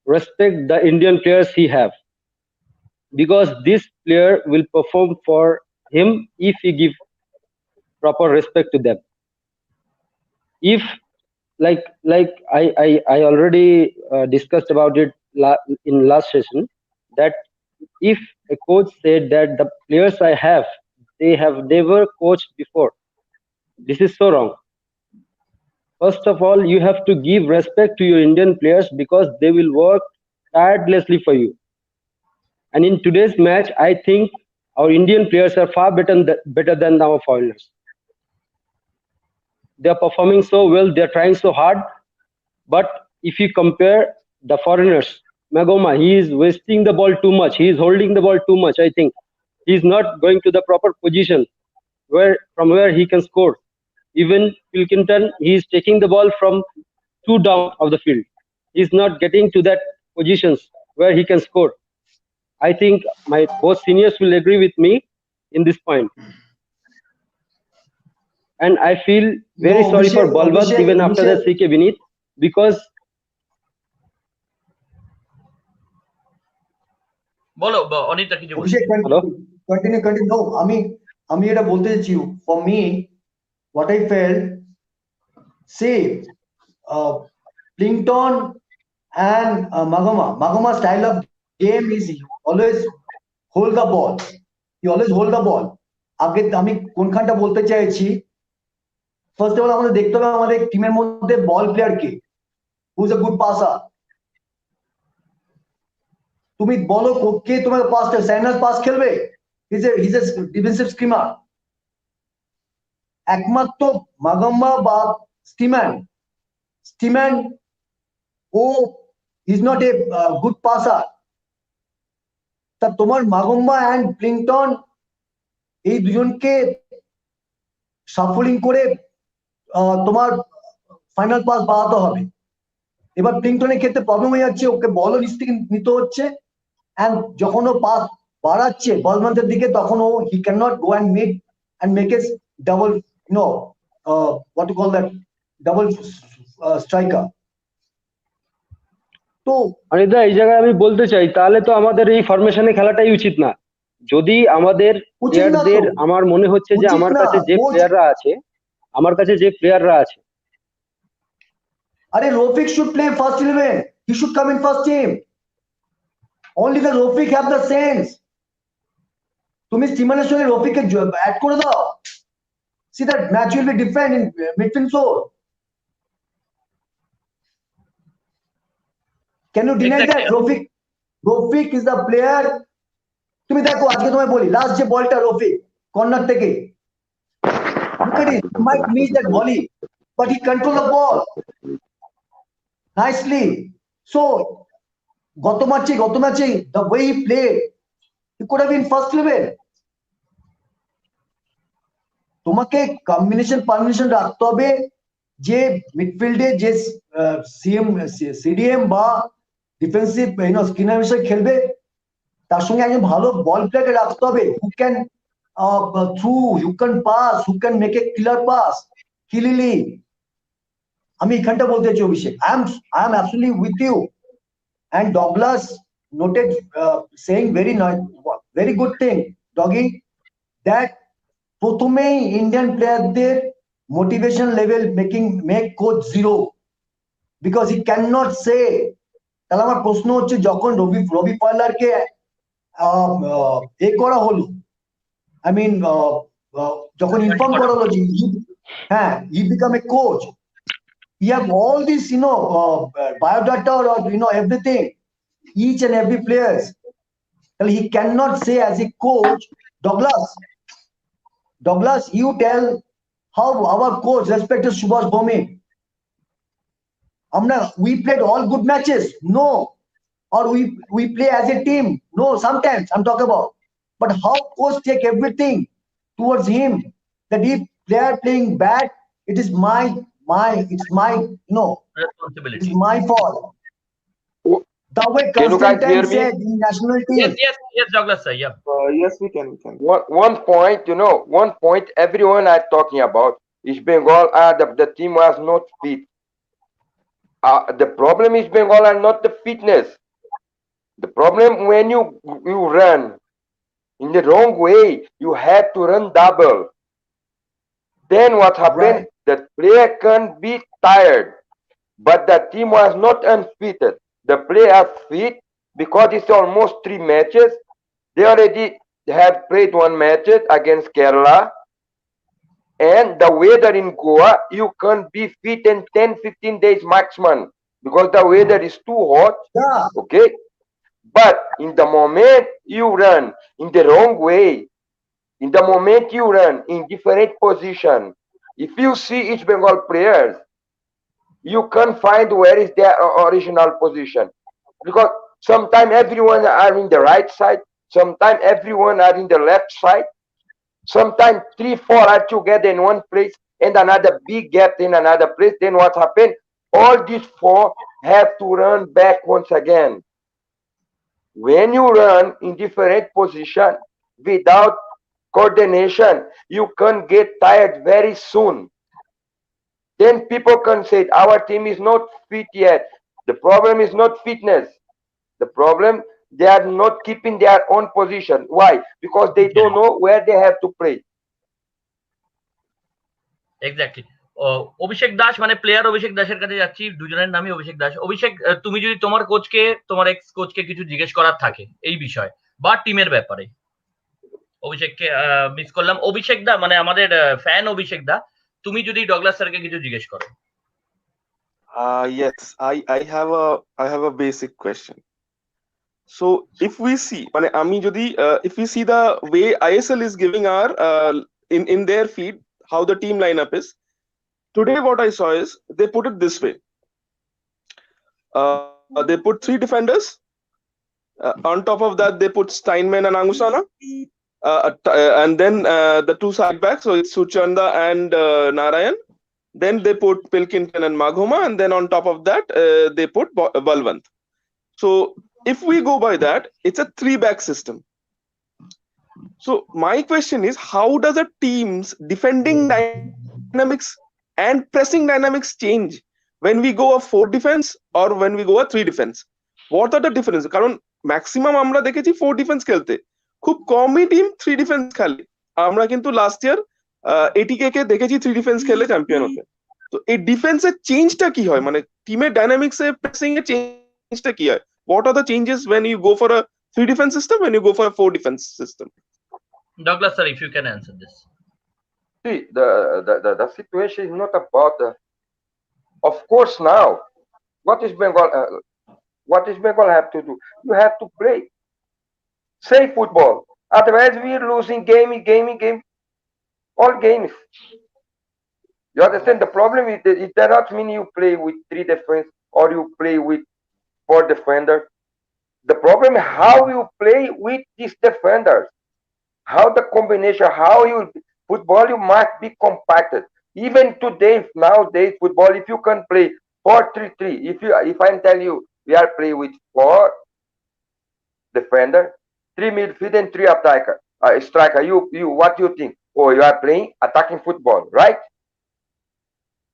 respect the Indian players he have, because this player will perform for him if he give proper respect to them. If like I already discussed about it in last session, that if a coach said that the players I have, they have never coached before, this is so wrong. First of all, you have to give respect to your Indian players, because they will work tirelessly for you. And in today's match, I think our Indian players are far better than our foreigners. They are performing so well, they are trying so hard. But if you compare the foreigners, Magoma, he is wasting the ball too much. He is holding the ball too much. I think he is not going to the proper position from where he can score. Even Pilkington, he is taking the ball from too down of the field. He is not getting to that positions where he can score. I think my both seniors will agree with me in this point. And I feel very sorry for Balwant even after that CK Vinith, because বলো অনিতা কিছু বলো। অভিষেক continue no, আমি এটা বলতে চাইছি, for me what I felt, see, Plinkton and Magoma style of game is always hold the ball. He always hold the ball. আগে আমি কোনখানটা বলতে চাইছি, ফার্স্ট অফ অল আমাদের দেখতে হবে আমাদের টিমের মধ্যে বল প্লেয়ার কে, who is a good passer. তুমি বলো কে তোমার পাস, সাইনাস পাস খেলবে, হিজ এ ডিফেন্সিভ স্কিমার। একমাত্র মাগম্বা বা স্টিম্যান ও is not a good passer. তা তোমার মাগম্বা অ্যান্ড প্লিংটন এই দুজনকে সাফলিং করে তোমার ফাইনাল পাস বাড়াতে হবে। এবার প্লিংটনের ক্ষেত্রে প্রবলেম হয়ে যাচ্ছে, ওকে বলও নিচ থেকে নিতে হচ্ছে, এন্ড যখন ও পাস বাড়াচ্ছে বলমান্তের দিকে তখন ও he can not go and mid and make as double what to call that double striker. তো অনিদা এই জায়গায় আমি বলতে চাই তাহলে তো আমাদের এই ফরমেশনে খেলাটাই উচিত না। যদি আমাদের উচিত না তো, প্লেয়ারদের আমার মনে হচ্ছে যে উচিত আমার না, কাছে যে কোচ প্লেয়াররা আছে আরে Rafique should play first 11, he should come in first team, only the Rafique have the sense. তুমি স্টিমানের সঙ্গে রফিককে অ্যাড করে দাও, see that match will be different in midfield zone. Can you deny that? Rafique is the player. তুমি দেখো আজকে তোমায় বলি লাস্ট যে বলটা রফিক কর্নার থেকে, look at it, he might miss that volley but he control the ball nicely. So গত ম্যাচে the way he played, he could have been first 11. তোমাকে কম্বিনেশন পারমিশন রাখতে হবে যে মিডফিল্ডে যে সিডিএম বা ডিফেন্সিভ স্কিনার হিসেবে খেলবে, তার সঙ্গে একজন ভালো বল প্লেয়ারকে রাখতে হবে, who can through, who can pass, who can make a killer pass কিলিলি। আমি এখানটা বলতে চাই Abhishek, I am absolutely with you, and Douglas noted saying very good thing, Doggy, that প্রথমেই ইন্ডিয়ান প্লেয়ারদের motivation level make coach zero, because he can not say. তাহলে আমার প্রশ্ন হচ্ছে যখন রবি পয়লারকে এ করা হলো, আই মিন যখন ইনফর্ম করা হলো যে হ্যাঁ he became a coach, you have all this biodata or everything, each and every players. Well, he cannot say as a coach, Douglas, you tell how our coach respected Subhash Bhome. We played all good matches, no, or we play as a team, no, sometimes I'm talking about, but how coach take everything towards him, that if player playing bad, it is my responsibility. it's my fault. The way Can you guys hear Constantine me? said in national team. Yes, Douglas sir, yeah. Yes, we can. One point everyone are talking about is Bengal. The team was not fit. The problem is Bengal are not the fitness. The problem when you run in the wrong way, you have to run double. Then what happened? Right. The player can be tired, but the team was not unfitted. The player are fit because it's almost 3 matches. They already have played 1 match against Kerala, and the weather in Goa, you can't be fit in 10-15 days maximum because the weather is too hot. Yeah. Okay, but in the moment you run in the wrong way, in the moment you run in different position, if you see each Bengal players, you can't find where is their original position, because sometimes everyone are in the right side, sometimes everyone are in the left side, sometimes 3-4 are together in one place and another big gap in another place. Then what happened? All these 4 have to run back once again. When you run in different position without coordination, you can get tired very soon. Then people can say our team is not fit yet. The problem is not fitness. The problem, they are not keeping their own position. Why? Because they don't know where they have to play. Exactly. Abhishek Das মানে player অভিষেক দাসের কাছে যাচ্ছি, দুজনের নামই অভিষেক দাস। অভিষেক, তুমি যদি তোমার কোচকে, তোমার এক্স কোচকে কিছু জিজ্ঞেস করার থাকে এই বিষয় বা টিমের ব্যাপারে, অভিষেককে মিস করলাম। অভিষেক দা মানে আমাদের ফ্যান অভিষেক দা, তুমি যদি ডগলাস স্যারকে কিছু জিজ্ঞেস করো। Yes, I have a basic question. So if we see, if we see the way ISL is giving our in their feed how the team lineup is today, what I saw is they put it this way. They put 3 defenders. On top of that, they put Steinman and Angusana, and then the 2 side backs. So it's Suchanda and Narayan. then they put Pilkington and Maghoma, and then on top of that, they put Balwant. So if we go by that, it's a 3-back system. So my question is, how does a team's defending dynamics and pressing dynamics change when we go a 4 defense or when we go a 3 defense? What are the differences? কারণ maximum আমরা দেখেছি 4 defense খেলতে, খুব কমই team 3 defense খেলে। আমরা কিন্তু last year এটিকে কে দেখেছি 3 defense খেলে চ্যাম্পিয়ন হতে। তো এই ডিফেন্সের চেঞ্জটা কি হয়, মানে টিমের ডাইনামিক্সে প্রেসিং এর চেঞ্জটা কি হয়? What are the changes when you go for a 3 defense system, when you go for a 4 defense system? Douglas sir, if you can answer this. See, the situation is not about of course now what is Bengal have to do? You have to play safe football, otherwise we're losing game all games. You understand? The problem is that it does not mean you play with 3 defense or you play with 4 defenders. The problem is how you play with these defenders, how the combination, how you football, you must be compacted. Even today, nowadays football, if you can play 4-3-3, if I tell you we are playing with 4 defender, 3 midfield and 3 attacker, striker, you what do you think? Oh, you are playing attacking football, right?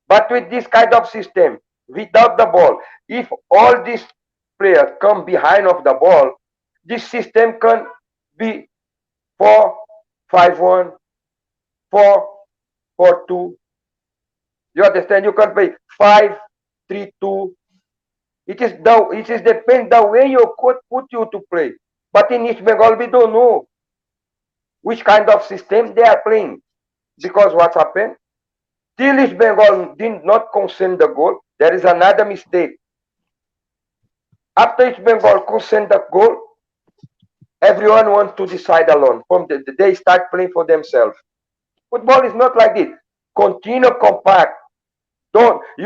But with this kind of system, without the ball, if all these players come behind of the ball, this system can be 4-5-1, 4-4-2. You understand? You can play 5-3-2. It is depend the way your coach put you to play. But in East Bengal, we don't know which kind of system they are playing, because what's happened? Till East Bengal did not consent the goal, there is another mistake. After East Bengal consent the goal, everyone wants to decide alone. They start playing for themselves. Football is not like this. Continue compact.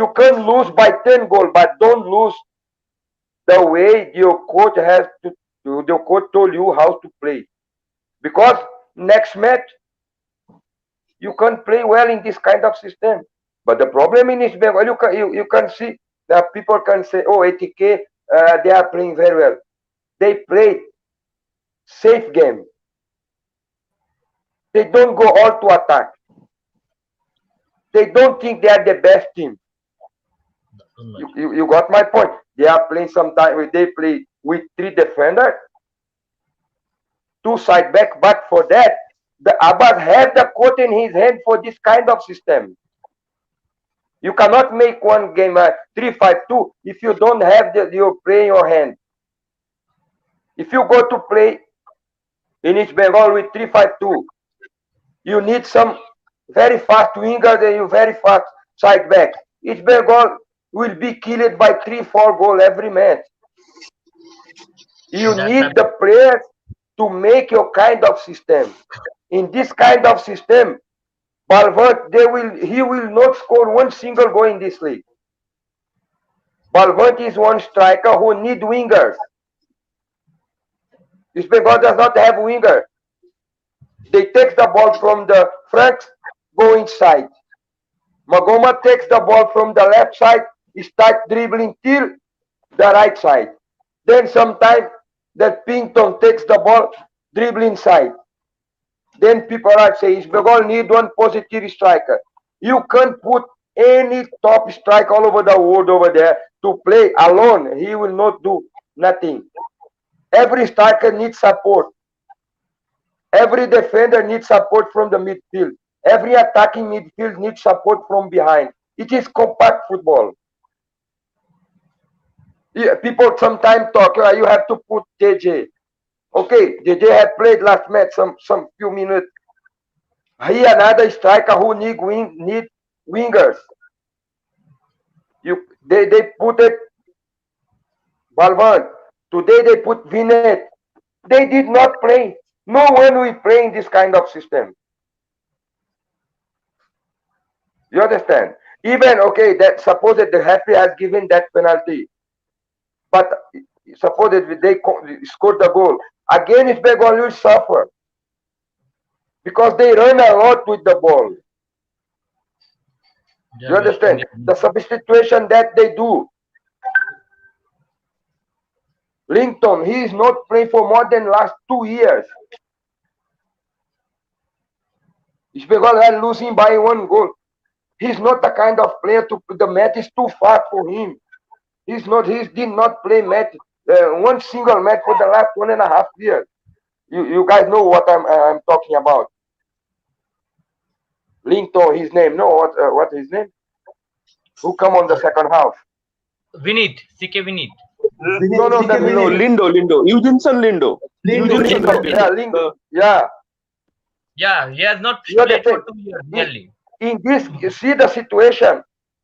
You can lose by 10 goals, but don't lose the way your coach told you how to play. Because next match, you can play well in this kind of system. But the problem in East Bengal, you can see that people can say, oh, ATK, they are playing very well. They play safe game. They don't go all to attack. They don't think they are the best team. You got my point. They are playing sometimes, they play with 3 defenders, 2 side back, but for that, the Abbas have the coach in his hand for this kind of system. You cannot make one game 3-5-2 if you don't have your play in your hand. If you go to play in East Bengal with 3-5-2, you need some very fast wingers and you very fast side back. East Bengal will be killed by 3-4 goals every match. You need the players to make your kind of system. In this kind of system, Balwant, he will not score one single goal in this league. Balwant is one striker who need wingers. East Bengal does not have wingers. They take the ball from the front, go inside. Magoma takes the ball from the left side, start dribbling till the right side. Then sometimes that Pinton takes the ball, dribble inside. Then people are saying, East Bengal need one positive striker. You can't put any top striker all over the world over there to play alone. He will not do nothing. Every striker needs support. Every defender needs support from the midfield. Every attacking midfield needs support from behind. It is compact football. Yeah, people sometimes talk, you have to put JJ. Okay, JJ had played last match some few minutes. He another striker who need wingers. They put it Balwant. Today they put Vinet. They did not play. No one will play in this kind of system. You understand? Even, okay, that suppose that the referee has given that penalty, but suppose that they scored the goal, again if Bengal will suffer because they run a lot with the ball. You understand? The substitution that they do. Linton, he is not playing for more than last 2 years. It's because they're losing by 1 goal. He's not the kind of player to the match is too far for him. He did not play match one single match for the last 1.5 years. You guys know what I'm talking about. Linton, his name. No, what his name? Who come on the second half? Vinit, CK Vinit. No, Lindo. Eugenson Lindo. Yeah, Lindo. Yeah. Yeah, he has not played for 2 years nearly. In this, you see the situation.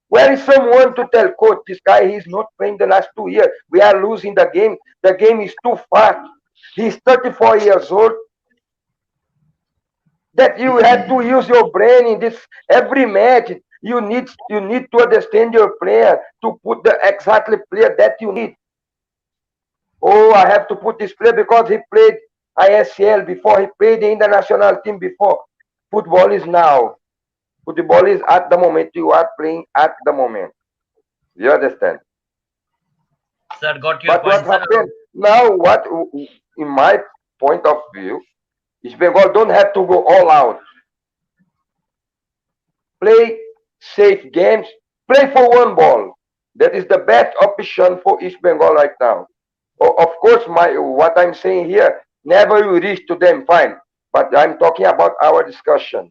Where is someone to tell coach this guy he's not playing the last 2 years? We are losing the game. The game is too fast. He's 34 years old. That you have to use your brain in this every match. You need to understand your player to put the exactly player that you need. Oh, I have to put this player because he played ISL before, he played the international team before. Football is now. Football is at the moment. You are playing at the moment. You understand? Sir, got your But point. what happened now? What, in my point of view, East Bengal don't have to go all out. Play safe games. Play for 1 ball. That is the best option for East Bengal right now. Of course, what I'm saying here, never you reach to them, fine. But I'm talking about our discussion.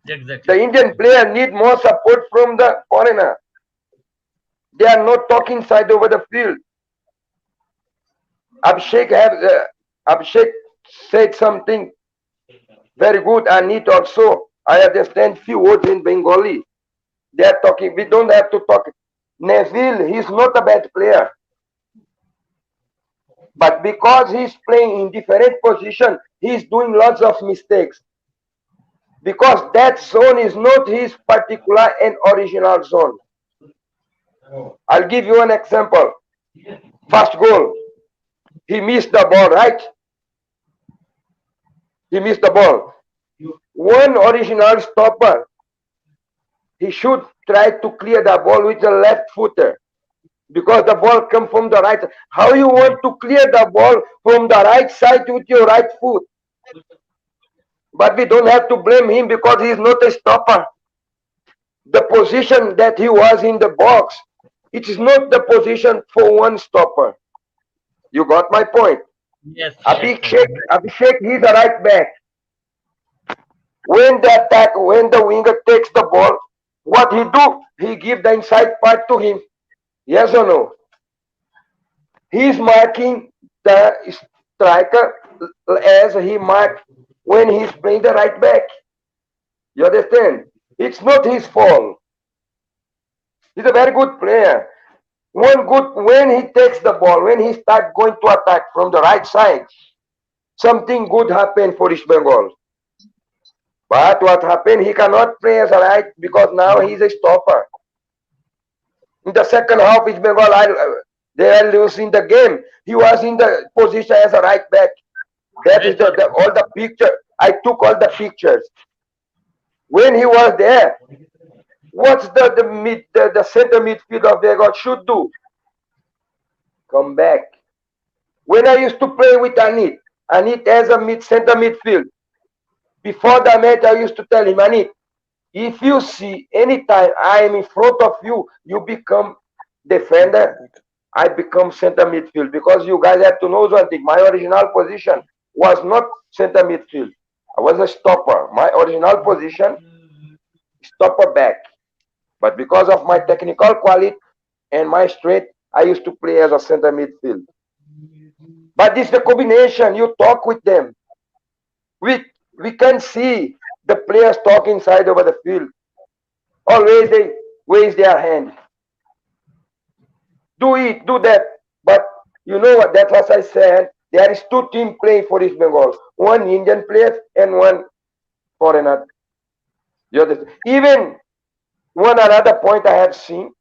Exactly. The Indian player need more support from the foreigner. They are not talking side over the field. Abhishek said something very good. Anit also. I understand few words in Bengali. They are talking. We don't have to talk. Neville, he's not a bad player. But because he's playing in different position, he's doing lots of mistakes. Because that zone is not his particular and original zone. I'll give you an example. First goal. He missed the ball, right? He missed the ball. One original stopper. He should try to clear the ball with the left footer. Because the ball comes from the right. How you want to clear the ball from the right side with your right foot? But we don't have to blame him because he's not a stopper. The position that he was in the box, it is not the position for one stopper. You got my point? Yes. Abhishek, he's a right back. When the winger takes the ball, what he do? He give the inside part to him. Yes or no? He's marking the striker as he marked when he's playing the right back. You understand? It's not his fault. He's a very good player. When he takes the ball, when he starts going to attack from the right side, something good happened for East Bengal. But what happened? He cannot play as a right because now he's a stopper. In the second half, East Bengal, they are losing the game. He was in the position as a right back. That is all the picture. I took all the pictures. When he was there, what's the center midfield of Bengal should do? Come back. When I used to play with Anit as a center midfield. Before the match, I used to tell him, Anit, if you see anytime I am in front of you, you become defender, I become center midfield. Because you guys have to know one thing. My original position was not center midfield. I was a stopper. My original position, stopper back. But because of my technical quality and my strength, I used to play as a center midfield. But this is the combination. You talk with them. We can see the players talk inside over the field. Always they raise their hand. Do that. But you know what? That's what I said. There is 2 teams playing for East Bengal. One Indian player and one foreigner. Even one another point I have seen.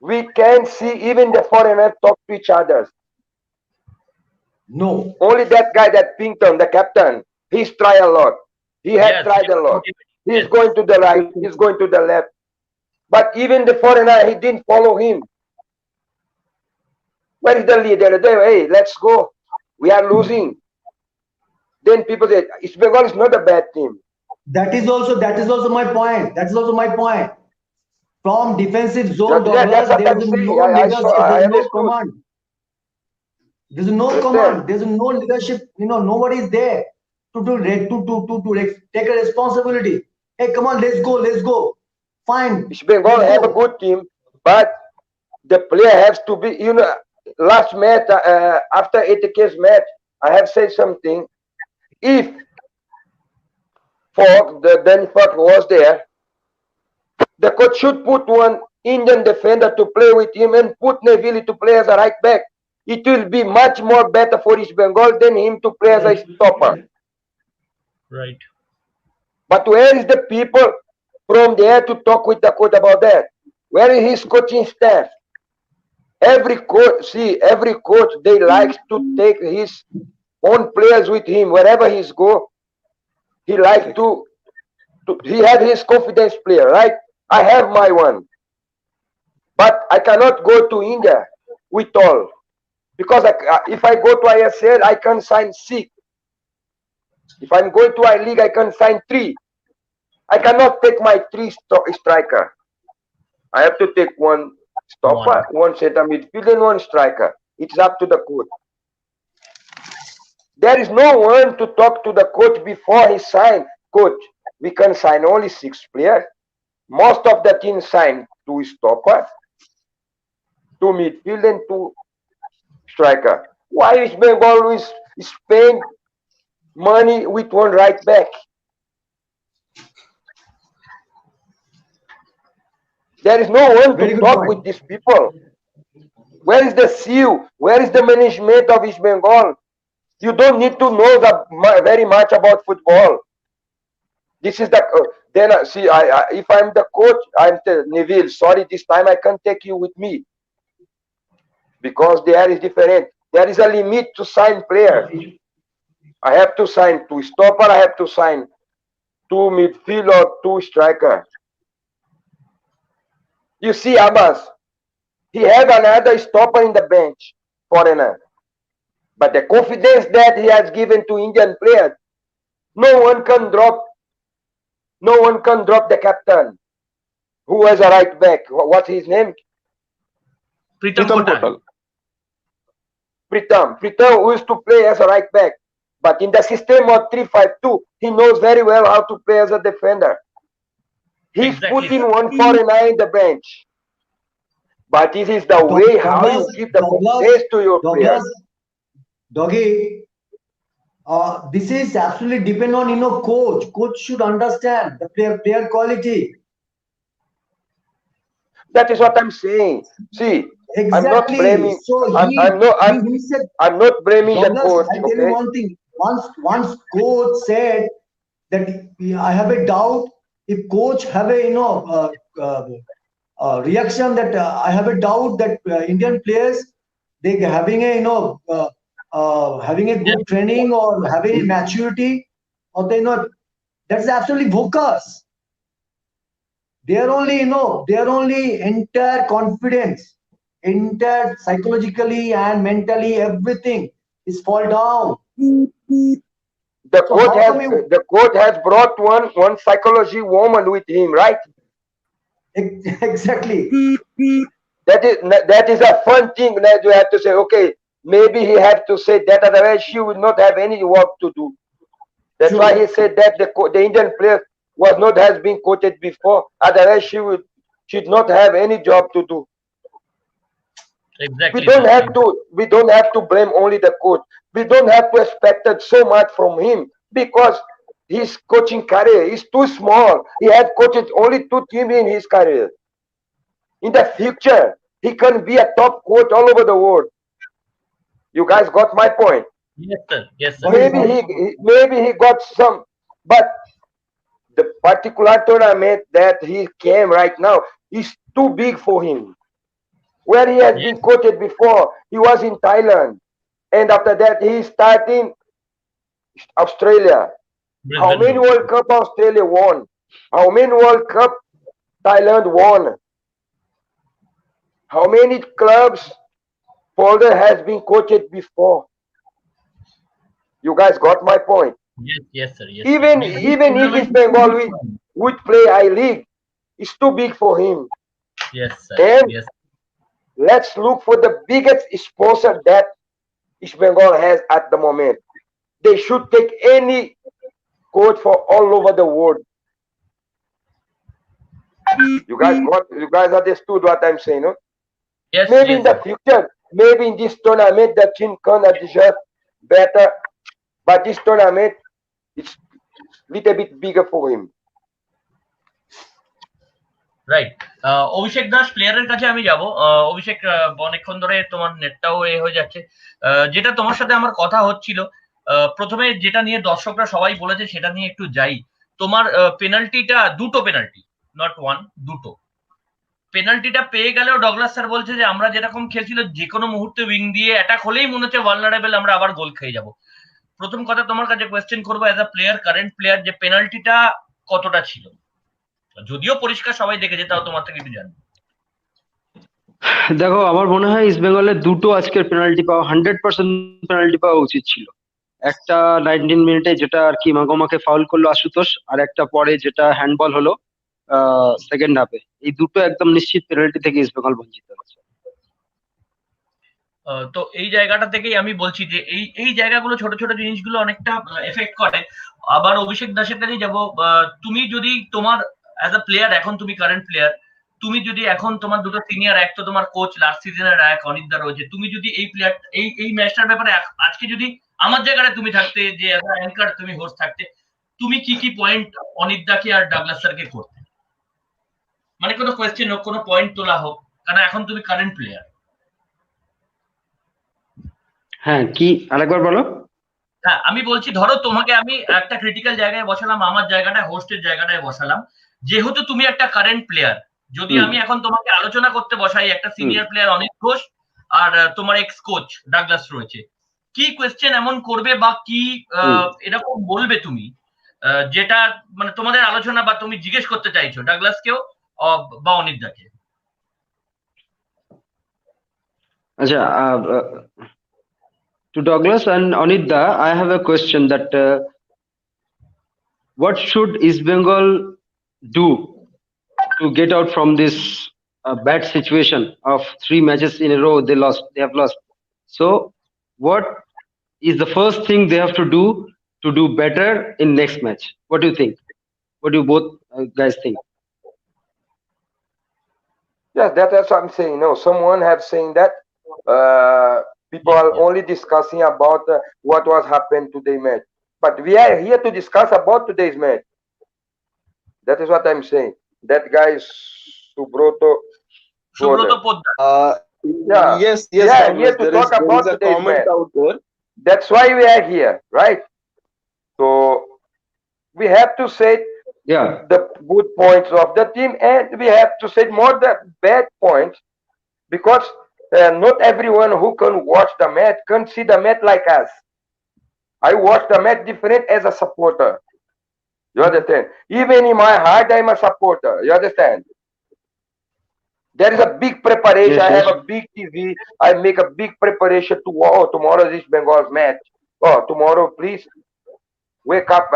We can see even the foreigners talk to each other. No. Only that guy, that Pinkton, the captain, he's tried a lot. He had tried a lot. He's going to the right, he's going to the left. But even the foreigner, he didn't follow him. Where is the leader? Hey, let's go. We are losing. Then people say, East Bengal is not a bad team. That is also my point. That is also my point. From defensive zone, That's what there I'm is saying. no leadership, there is no understood. command. There's no Understand. command. There's no leadership. Nobody is there to take a responsibility. Hey, come on, let's go. Fine. East Bengal have a good team, but the player has to be. Last match after ATK's match, I have said something. If Danny Falk was there, the coach should put one Indian defender to play with him and put Neville to play as a right back. It will be much more better for East Bengal than him to play as a stopper. Right. But where is the people from there to talk with the coach about that? Where is his coaching staff? Every coach, they like to take his own players with him wherever he's go. He likes to he has his confidence player, right? I have my one, but I cannot go to India with all because if I go to ISL, I can sign 6. If I'm going to I-League, I can sign 3. I cannot take my 3 striker. I have to take one stopper, one center midfield, and one striker. It's up to the coach. There is no one to talk to the coach before he signs. Coach, we can sign only 6 players. Most of the team signed 2 stoppers, 2 midfield, and 2 striker. Why is Bengal always spend money with one right back? There is no one to talk with these people. Where is the CEO? Where is the management of East Bengal? You don't need to know very much about football. This is the then see. If I'm the coach, I'm Neville. Sorry, this time I can't take you with me because there is different. There is a limit to sign players. I have to sign 2 stopper. I have to sign 2 midfield or 2 striker. You see, Abbas, he had another stopper in the bench, foreigner. But the confidence that he has given to Indian players, no one can drop the captain, who was a right back. What's his name? Pritam Kotal. Pritam, who used to play as a right back. But in the system of 3-5-2, he knows very well how to play as a defender. He's putting one foreigner in the bench. But this is the way how you give the confidence to your players. Doggy, this is absolutely depend on coach. Coach should understand the player quality. That is what I'm saying. See, exactly. I'm not blaming. So I'm not blaming the coach. I tell you one thing. Once coach said that I have a doubt. If coach have a reaction that I have a doubt that Indian players they having a having a good training or having maturity or they not, that's absolutely bogus. They are only entire confidence, entire psychologically and mentally everything is fall down. The coach has brought one psychology woman with him, right? Exactly. That is a fun thing that you have to say, okay, maybe he had to say that, otherwise she would not have any work to do. That's why he said that the Indian player has been coached before, otherwise she'd not have any job to do. Exactly. We don't have to blame only the coach. We don't have to expect so much from him because his coaching career is too small. He had coached only 2 teams in his career. In the future, he can be a top coach all over the world. You guys got my point? Yes, sir. Yes, sir. Maybe he got some, but the particular tournament that he came right now is too big for him. Where he has been coached before, he was in Thailand, and after that he starting Australia. How many World Cup Australia won? How many World Cup Thailand won? How many clubs Folder has been coached before? You guys got my point. Yes, sir. Yes, Even sir. even if East Bengal would play I-League, it's too big for him. Yes, sir. And Yes. let's look for the biggest sponsor that East Bengal has at the moment. They should take any coach for all over the world. You guys understood what I'm saying, no? Yes. Maybe Yes, in the sir. future, maybe in this tournament, the team can adjust better. But this tournament, it's little bit bigger for him. Right Abhishek Das প্লেয়ারের কাছে আমি যাব অভিষেক অনেকক্ষণ ধরে তোমার নেটটাও হয়ে যাচ্ছে যেটা তোমার সাথে আমার কথা হচ্ছিল প্রথমে যেটা নিয়ে দর্শকরা সবাই বলেছে সেটা নিয়ে একটু যাই তোমার পেনাল্টিটা দুটো পেনাল্টি নট ওয়ান দুটো পেনাল্টিটা পেয়ে গেলেও ডগলাস স্যার বলছে যে আমরা যেরকম খেলছিল যে কোনো মুহূর্তে উইং দিয়ে অ্যাটাক হলেই মনে হচ্ছে ভালনারেবল আমরা আবার গোল খেয়ে যাব প্রথম কথা তোমার কাছে কোয়েশ্চেন করবো as a player current player যে পেনাল্টিটা কতটা ছিল যদিও পরিষ্কার সবাই দেখেছে তাও তোমার থেকে একটু জানবো দেখো আমার মনে হয় ইস্ট বেঙ্গলের দুটো আজকের পেনাল্টি পাওয়া 100% পেনাল্টি পাওয়া উচিত ছিল। একটা 19 মিনিটে যেটা আর কি মাগমাকে ফাউল করলো আশুতোষ, আর একটা পরে যেটা হ্যান্ডবল হলো সেকেন্ড হাফে। এই দুটো একদম নিশ্চিত পেনাল্টি থেকে ইস্ট বেঙ্গল বঞ্চিত হচ্ছে। তো এই জায়গাটা থেকেই আমি বলছি যে এই জায়গাগুলো ছোট ছোট জিনিসগুলো অনেকটা এফেক্ট করে। আবার অভিষেক দাসের কাছে যাব, তুমি যদি তোমার অ্যাজ আ প্লেয়ার, এখন তুমি কারেন্ট প্লেয়ার, তুমি যদি এখন তোমার দুটো সিনিয়র, এক তো তোমার কোচ লাস্ট সিজনের এক অনিত দা রয়েছে, তুমি যদি এই প্লেয়ার এই ম্যাচটার ব্যাপারে আজকে যদি আমার জায়গায় তুমি থাকতে, যে অ্যাঙ্কার তুমি হোস্ট থাকতে, তুমি কি পয়েন্ট অনিত দাকে আর ডাগলাস স্যারকে করতে? মানে কোনো কোয়েশ্চেন হোক, কোনো পয়েন্ট তোলা হোক, কারণ এখন তুমি কারেন্ট প্লেয়ার। হ্যাঁ, কি আরেকবার বলো। হ্যাঁ, আমি বলছি ধরো তোমাকে আমি একটা ক্রিটিক্যাল জায়গায় বসালাম, আমার জায়গাটায় হোস্টের জায়গাটায় বসালাম, যেহেতু তুমি একটা কারেন্ট প্লেয়ার, যদি আমি এখন তোমাকে আলোচনা করতে বসাই, একটা সিনিয়র প্লেয়ার অনিত ঘোষ আর তোমার এক্স কোচ ডাগলাস রয়েছে, কি কোয়েশ্চেন এমন করবে বা কি এরকম বলবে তুমি যেটা মানে তোমাদের আলোচনা বা তুমি জিজ্ঞেস করতে চাইছো ডাগলাসকেও বা অনিত দাকে? আচ্ছা, to Douglas and Anitda, I have a question that what should East Bengal do to get out from this bad situation of 3 matches in a row they have lost? So what is the first thing they have to do better in next match? What do you think? What do you both guys think? Yes, that's what I'm saying. No, someone have saying that people are only discussing about what was happened today match, but we are here to discuss about today's match. That is what I'm saying. That guy is Subroto Poddar. Yes, here to talk about today's match. Out there. That's why we are here, right? So we have to say the good points of the team, and we have to say more the bad points, because not everyone who can watch the match can see the match like us. I watch the match different as a supporter. You understand? Even in my heart, I'm a supporter. You understand? There is a big preparation. Yes, I have a big TV. I make a big preparation to tomorrow is Bengal's match. Oh, tomorrow, please wake up.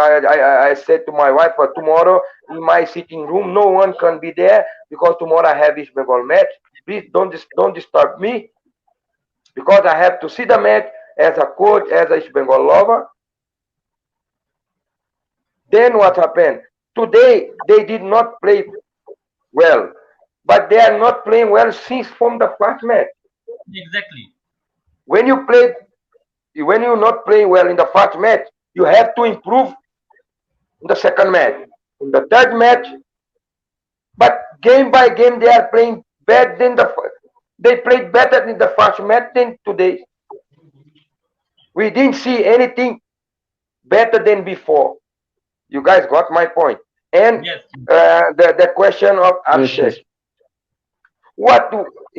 I said to my wife, tomorrow in my sitting room, no one can be there because tomorrow I have East Bengal match. Please don't disturb me, because I have to see the match as a coach, as a East Bengal lover. Then what happened? Today they did not play well, but they are not playing well since from the first match. Exactly. When you're not playing well in the first match, you have to improve in the second match, in the third match. But game by game, they are playing bad. They played better in the first match than today. We didn't see anything better than before. You guys got my point. And Yes. The question of Abhishek.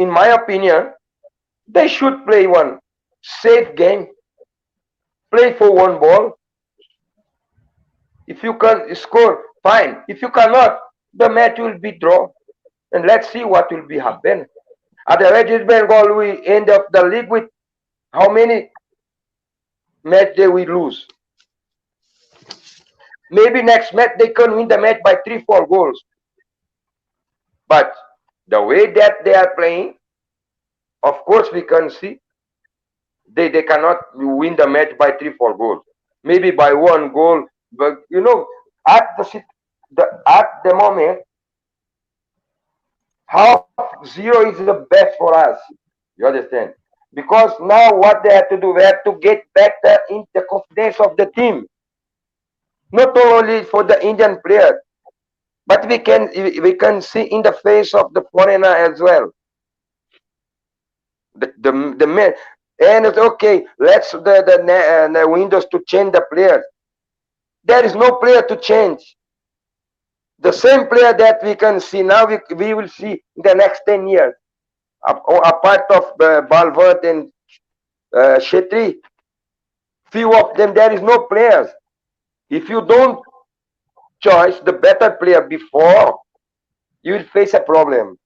In my opinion, they should play one safe game. Play for one ball. If you can score fine. If you cannot, the match will be drawn, and let's see what will be happen. Otherwise, East Bengal will end up the league with how many match they will lose. Maybe next match they can win the match by 3-4 goals. But the way that they are playing, of course we can see they cannot win the match by 3-4 goals. Maybe by 1 goal. But you know, at the moment, 0.5 is the best for us. You understand? Because now what they have to do, we have to get back the confidence of the team. Not only for the Indian player, but we can see in the face of the foreigner as well. The men, and it's okay. Let's the windows to change the players. There is no player to change. The same player that we can see now, we will see in the next 10 years. Apart of Balvert and Shetty, few of them, there is no players. If you don't choose the better player before, you will face a problem.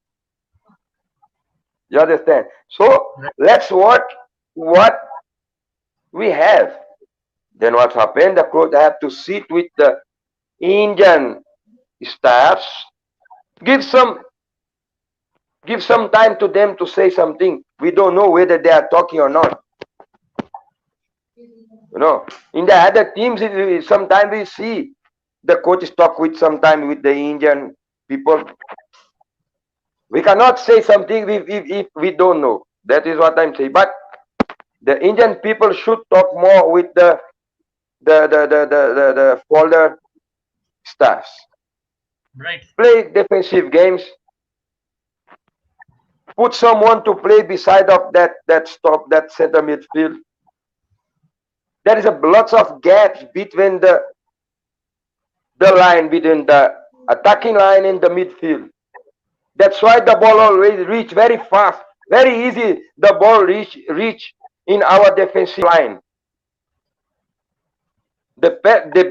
You understand? So let's watch what we have. Then what happened? The coach have to sit with the Indian staffs, give some time to them to say something. We don't know whether they are talking or not. You know, in the other teams, sometimes we see the coaches talk sometimes with the Indian people. We cannot say something if we don't know. That is what I'm saying. But the Indian people should talk more with the folder staffs. Right. Play defensive games. Put someone to play beside of that center midfield. There is lots of gaps between the line, between the attacking line and the midfield. That's why the ball always reach very fast, very easy. The ball reach in our defensive line. The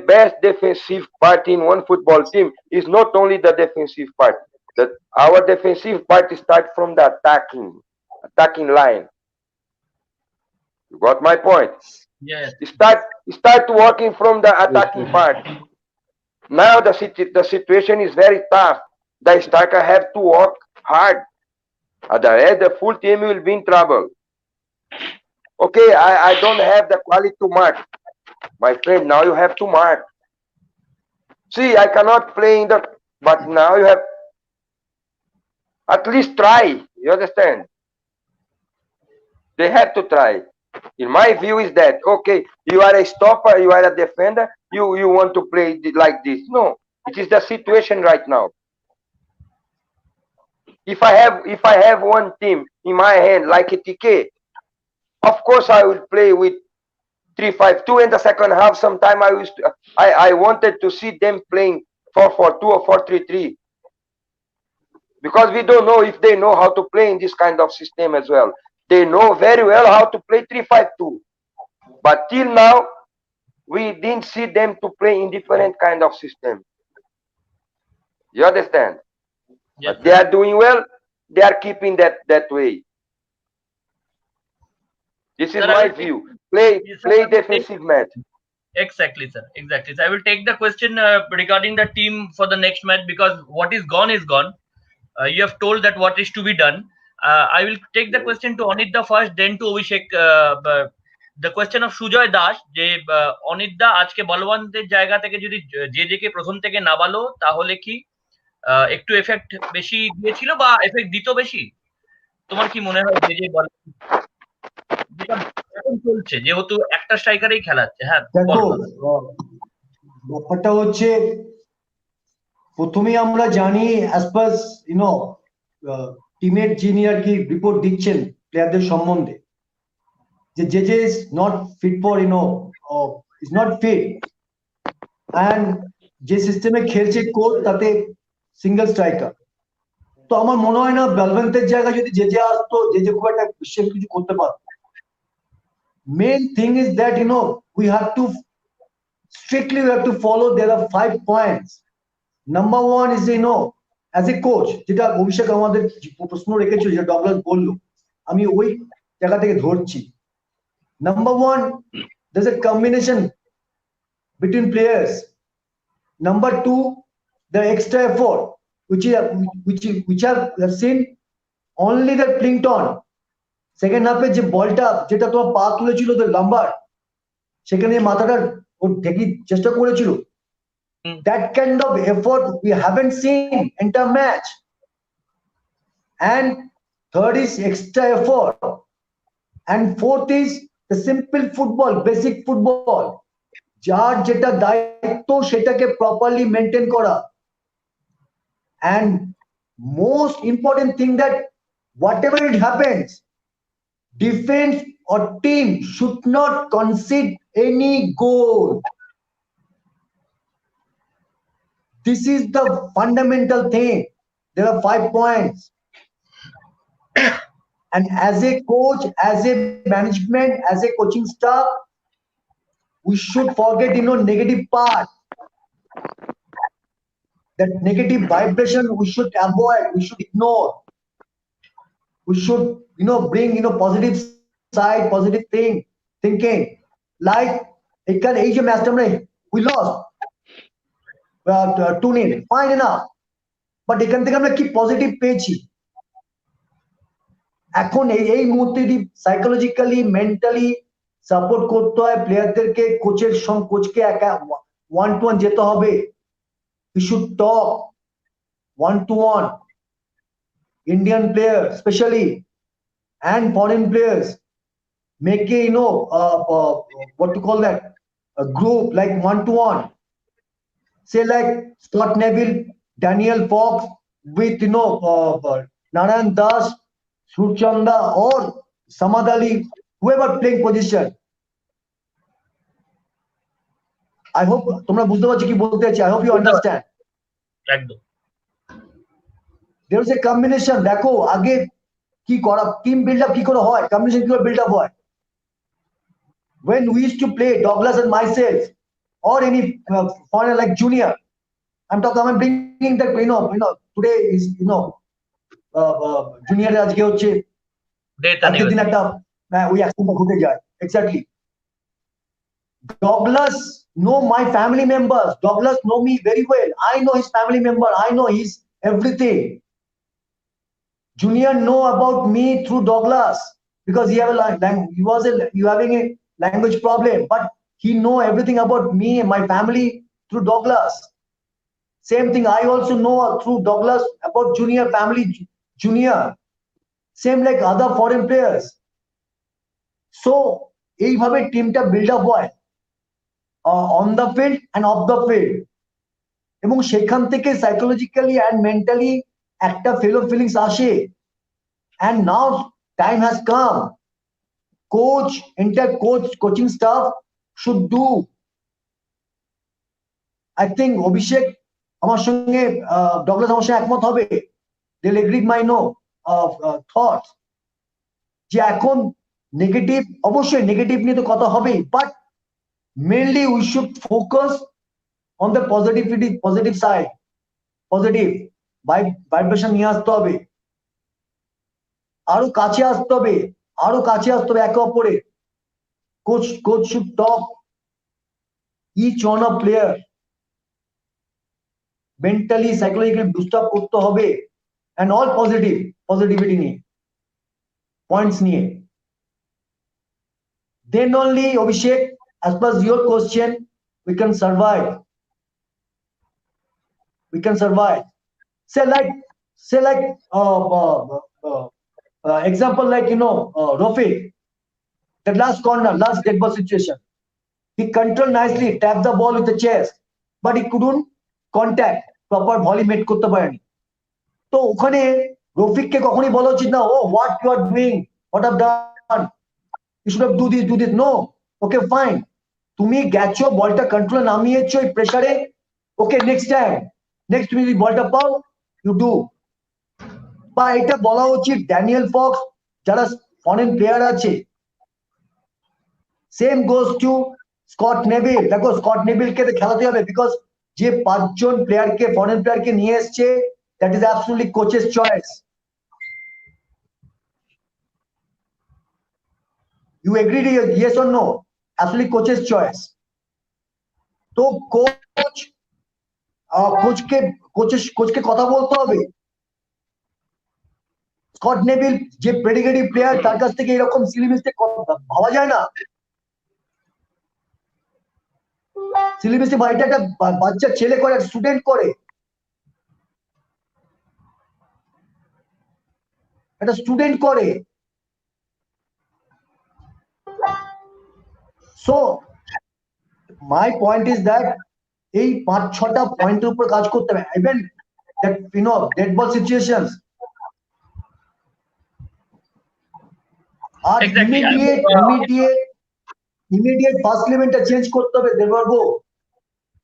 best defensive part in one football team is not only the defensive part. That our defensive part starts from the attacking line. You got my point? Yes. Start working from the attacking part. Now the situation is very tough. The striker have to work hard. Otherwise, the full team will be in trouble. Okay, I don't have the quality to mark. My friend, now you have to mark. See, I cannot play in but now you have at least try. You understand? They have to try. In my view is that, okay, you are a stopper, you are a defender, you want to play like this. No, it is the situation right now. If I have one team in my hand like a TK, of course I will play with 3-5-2 in the second half. Sometime I wanted to see them playing 4-4-2 or 4-3-3, because we don't know if they know how to play in this kind of system as well. They know very well how to play 3-5-2, but till now we didn't see them to play in different kind of system. You understand? Yes. But they are doing well. They are keeping that way. This is my view. Play defensive match. Exactly, sir. Exactly. So I will take the question regarding the team for the next match, because what is gone is gone. You have told that what is to be done. I will take the question to Anit the first, then to Abhishek. The question of Sujoy Das, যে অনিত দা আজকে বলবন্তের জায়গা থেকে যদি যে প্রথম থেকে নামালো তাহলে কি একটু এফেক্ট বেশি দিয়েছিল বা এফেক্ট দিত বেশি? তোমার কি মনে হয় যে বল এখন চলছে, যেহেতু একটা স্ট্রাইকারই খেলাচ্ছে? হ্যাঁ, দেখো ব্যাপারটা হচ্ছে, প্রথমেই আমরা জানি অ্যাজ পার টিমের যিনি আর কি রিপোর্ট দিচ্ছেন প্লেয়ারদের সম্বন্ধে, যে is not fit for is not fit, and যে সিস্টেমে খেলছে কোচ তাতে সিঙ্গেল স্ট্রাইকার। তো আমার মনে হয় না বেলভেন্তের জায়গায় যদি যে আসতো, যে খুব একটা বিশেষ কিছু করতে পারতো। Main thing is that we have to strictly follow. There are 5 points. Number one is, as a coach, যেটা অভিষেক আমাদের প্রশ্ন রেখেছিল, যেটা ডগলাস বললো, আমি ওই জায়গা থেকে ধরছি। Number one, there's a combination between players. Number two, the extra effort, which I've seen only the Plinkton. Second half যে বলটা যেটা তোমার পা তুলেছিল the lumbar, সেখানে মাথাটা ও ঢেকে চেষ্টা করেছিল, that kind of effort we haven't seen entire match. And third is extra effort, and fourth is the simple football, basic football, যার যেটা দায়িত্ব সেটাকে properly maintain করা। And most important thing, that whatever it happens, defense or team should not concede any goal. This is the fundamental thing. There are 5 points. And as a coach, as a management, as a coaching staff, we should forget, negative part. That negative vibration we should avoid, we should ignore. We should, bring, positive side, positive thinking. Like, এই যে ম্যাচটা আমরা we lost 2-0, fine enough, but এখান থেকে আমরা কি positive পেয়েছি? এখন এই মুহূর্তে সাইকোলজিক্যালি, মেন্টালি সাপোর্ট করতে হয় প্লেয়ারদেরকে, কোচকে একা 1-to-1 যেতে হবে। We should talk 1-to-1. Indian players especially and foreign players make a, what to call that, a group, like 1-to-1. Say like Scott Neville, Daniel Fox with, Narayan Das, Surchanda or Samad Ali, whoever playing position. I hope তোমরা বুঝতে পারছো কি বলতে চাইছি। I hope you understand. একদম। There is a combination. দেখো আগে কি করা, টিম বিল্ড আপ কি করে হয়, কম্বিনেশন কি করে বিল্ড আপ হয়। When we used to play, Douglas and myself, or any foreigner like Junior, I'm bringing that, today is, Junior আজকে হচ্ছে দিন একটা ওই অ্যাক্সিডেন্ট ঘটে যায়। Exactly. Douglas know my family members. Douglas know me very well. I know his family member. I know his everything. Junior know about me through Douglas because he having a language problem, but he know everything about me and my family through Douglas. Same thing, I also know through Douglas about Junior family. Junior, same like other foreign players. So এইভাবে টিমটা build up হয় on the field and off the field, এবং সেখান থেকে psychologically and mentally একটা ফেলো feelings আসে। And now time has come. Entire coaching staff should do. I think Abhishek আমার সঙ্গে, ডগলাস আমার সঙ্গে একমত হবে। They'll agree my thoughts, যে এখন নেগেটিভ, অবশ্যই নেগেটিভ নিয়ে তো কথা হবেই, but mainly we should focus on the positive side, positive vibration নিয়ে আসতে হবে, আরো কাছে আসতে হবে একে অপরে। Coach should talk each one of player, mentally, psychologically boost up করতে হবে, and all positivity নিয়ে, points নিয়ে। Then only, Abhishek, as per your question, we can survive. Say like example, like, Rafi, that last corner, last dead ball situation, he controlled nicely, tapped the ball with the chest, but he couldn't contact, proper volley made করতে পারেনি। তো ওখানে রফিককে কখনোই বলা উচিত না, oh what you are doing, what have done, you should have do this. No, okay fine, তুমি গেছো, বলটা কন্ট্রোলে নামিয়েছো এই প্রেসারে, ওকে নেক্সট তুমি যদি বলটা পাও, ইউ ডু। বা এটা বলা উচিত ড্যানিয়েল ফক্স, যারা ফরেন প্লেয়ার আছে, same goes to Scott Neville. দেখো স্কট নেভিলকে তো খেলাতে হবে, বিকজ যে 5 জন প্লেয়ারকে ফরেন প্লেয়ারকে নিয়ে এসেছে, that is absolutely coach's choice. You agree, yes or no? Absolutely coach's choice. তো কোচকে কথা বলতে হবে। স্কট নেভিল যে প্রেডিকেটিভ প্লেয়ার, তার কাছ থেকে এরকম সিলি মিস্টেক ভাবা যায় না। সিলি মিস্টেক এটা একটা বাচ্চা ছেলে করে, স্টুডেন্ট করে, একটা স্টুডেন্ট করে। So my point is that এই 5-6টা পয়েন্টের উপর কাজ করতে হবে। Even that dead ball situations আর ইমিডিয়েট ফার্স্ট 11টা চেঞ্জ করতে হবে। দেববর্গ,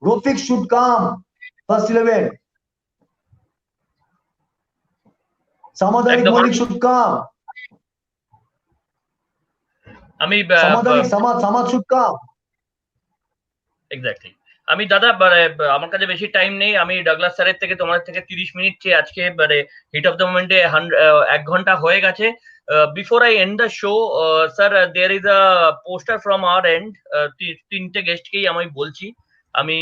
রফিক শুড কাম ফার্স্ট 11, সামাদানিক Mallick should come, Samad should come. Exactly. আমি দাদা আমার কাছে বেশি টাইম নেই, আমি ডাগলাস স্যারের থেকে তোমাদের থেকে 30 মিনিট চেয়ে আজকে হিট অফ দ্য মোমেন্টে 1 ঘন্টা হয়ে গেছে। Before I end the show sir, there is a poster from our end. 3টে গেস্টকেই আমি বলছি, আমি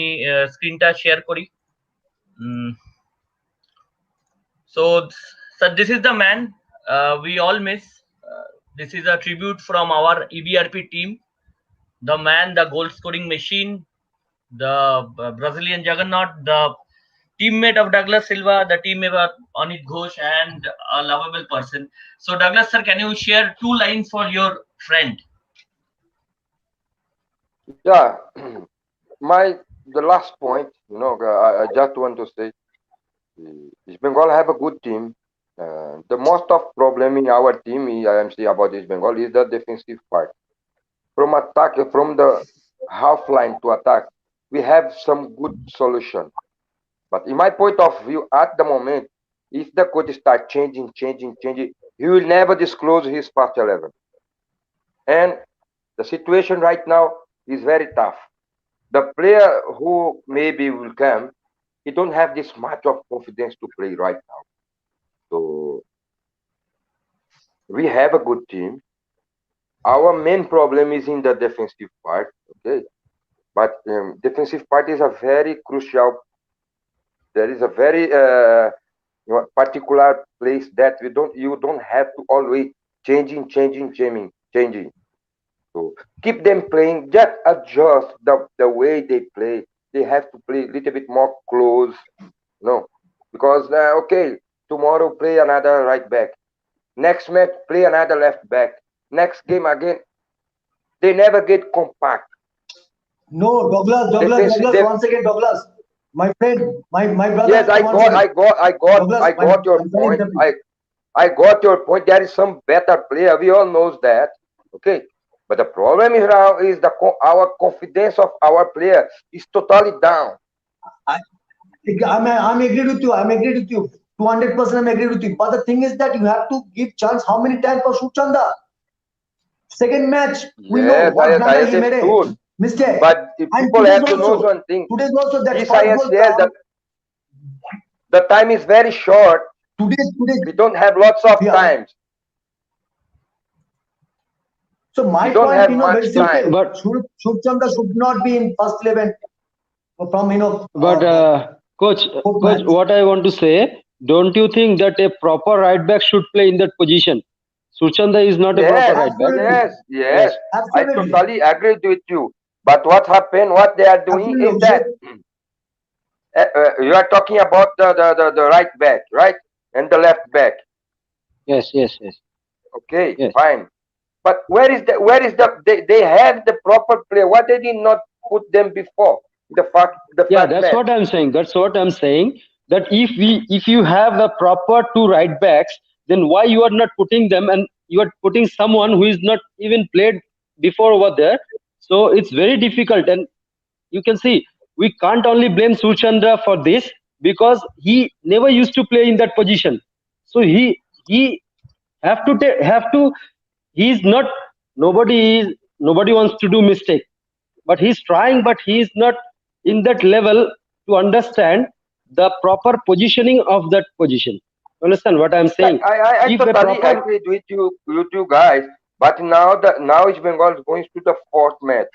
স্ক্রিনটা শেয়ার করি। So sir, this is the man we all miss. This is a tribute from our EBRP team, the man, the goal scoring machine, the Brazilian juggernaut, the teammate of Douglas Silva, the teammate of Anit GHOSH, and a lovable person. So Douglas sir, can you share 2 lines for your friend? Yeah, the last point, I just want to say, East Bengal have a good team. The most of problem in our team, I am saying about East Bengal, is the defensive part. From attack, from the half line to attack, we have some good solution. But in my point of view, at the moment, if the coach start changing, he will never disclose his first 11. And the situation right now is very tough. The player who maybe will come, he don't have this much of confidence to play right now. So we have a good team. Our main problem is in the defensive part, okay? But defensive part is a very crucial. There is a very particular place that you don't have to always changing. So keep them playing. Just adjust the way they play. They have to play a little bit more close, because okay, tomorrow play another right back. Next match play another left back. Next game again, they never get compact. No, Douglas, once again, Douglas, my friend, my brother. Yes, I got your point. I got your point. There is some better player. We all knows that. Okay, but the problem is now is our confidence of our player is totally down. I'm agreed with you. 200% I'm agreed with you. But the thing is that you have to give chance. How many times for Suchanda? Second match, we know what blunder he made. Mistake. But if people have to know one thing, today's also that the time is very short. Today we don't have lots of times. So my point, very simple. But Suchanda should not be in first 11 from But coach, what I want to say, don't you think that a proper right back should play in that position? Suchanda is not a proper right back. Yes. I totally agree with you. But what happened? What they are doing is that you are talking about the right back, right, and the left back. Yes. Okay, yes. Fine. But where is they have the proper player? Why they did not put them before the fact? That's what I'm saying. That if you have a proper 2 right backs, then why you are not putting them, and you are putting someone who is not even played before over there? So it's very difficult, and you can see we can't only blame Suchandra for this, because he never used to play in that position. So he he's not, nobody wants to do mistake, but he's trying, but he is not in that level to understand the proper positioning of that position. Understand what I'm saying? I If a totally proper- agree with you guys. But now East Bengal is going to the fourth match.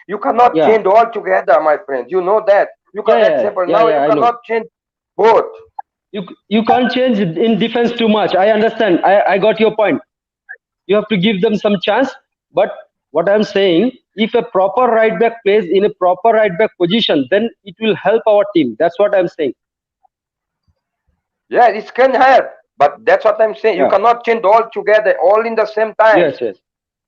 You cannot Yeah. change all together, my friend. You know that. You can Yeah, example yeah, now yeah, I you know. cannot change both. You can't change in defense too much. I understand. I got your point. You have to give them some chance. But what I'm saying, if a proper right back plays in a proper right back position, then it will help our team. That's what I'm saying. Yeah, it can help. But that's what I'm saying. You Yeah. cannot change all together, all in the same time. Yes, yes.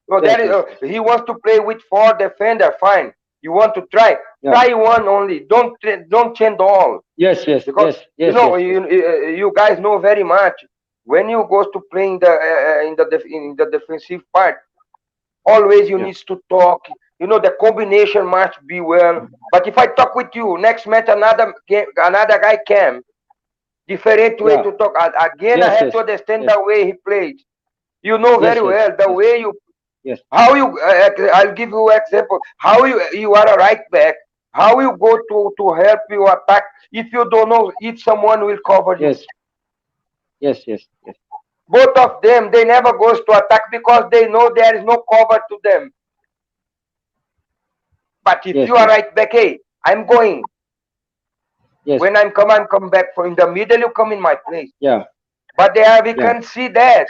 So Yes, that is, yes. he wants to play with 4 defender. Fine. You want to try? Yeah. Try one only. Don't change all. Yes, yes, Because yes, yes, you know yes, you guys know very much when you go to play in the defensive part. Always you Yeah. need to talk. You know the combination must be well. But if I talk with you next match, another guy came. Different way Yeah. to talk. Again, I Yes, have yes, to understand yes. the way he plays. You know Yes, very yes, well the yes. way you. Yes. How you? I'll give you an example. How you are a right back. How you go to help you attack if you don't know if someone will cover you. Yes. Yes, yes, yes. Both of them, they never goes to attack because they know there is no cover to them. But if Yes, you are yes. right back, hey, I'm going. Yes. When I'm come back from the middle, you come in my place. Yeah. But there we Yeah. can see that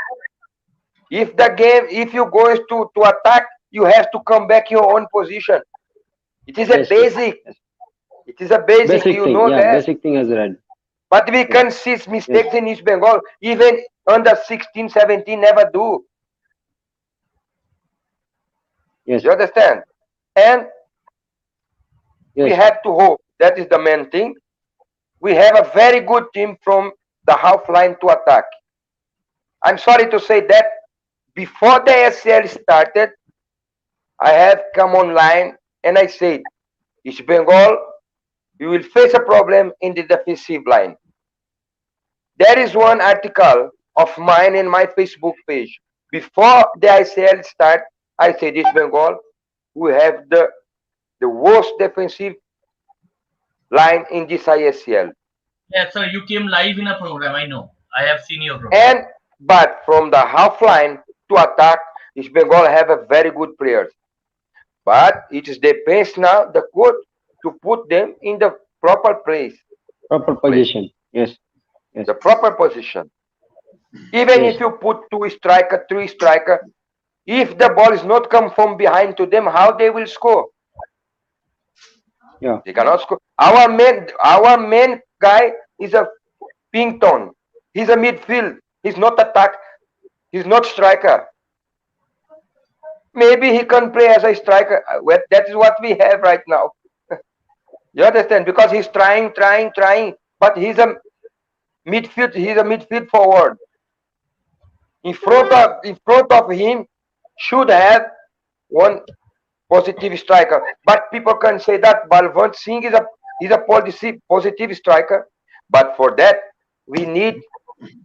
if the game, if you go to attack, you have to come back your own position. It is a Yes, yes, basic. yes. It is a basic. Basic You thing. know Yeah, that. basic thing as right. But we Yes. can see mistakes in East Bengal. Even under 16, 17 never do. Yes. You understand? And we Yes. have to hope. That is the main thing. We have a very good team from the half line to attack. I'm sorry to say that before the SL started, I have come online and I said, East Bengal, you will face a problem in the defensive line. There is one article of mine in my Facebook page. Before the ISL start, I said East Bengal, we have the worst defensive line in this ISL. Yeah, so you came live in a program. I know. I have seen your program. But from the half line to attack, East Bengal have a very good players. But it is depends now the coach to put them in the proper place. Proper position. Yes. Yes. The proper position. Even Yes. if you put 2 striker, 3 striker, if the ball is not come from behind to them, how they will score? Yeah. They cannot score. Our main guy is a Pington. He's a midfield. He's not attack. He's not striker. Maybe he can play as a striker. Well, that is what we have right now. You understand? Because he's trying, but he's a midfield. He's a midfield forward. In front of him should have one positive striker. But people can say that Balwant Singh is a positive striker. But for that, we need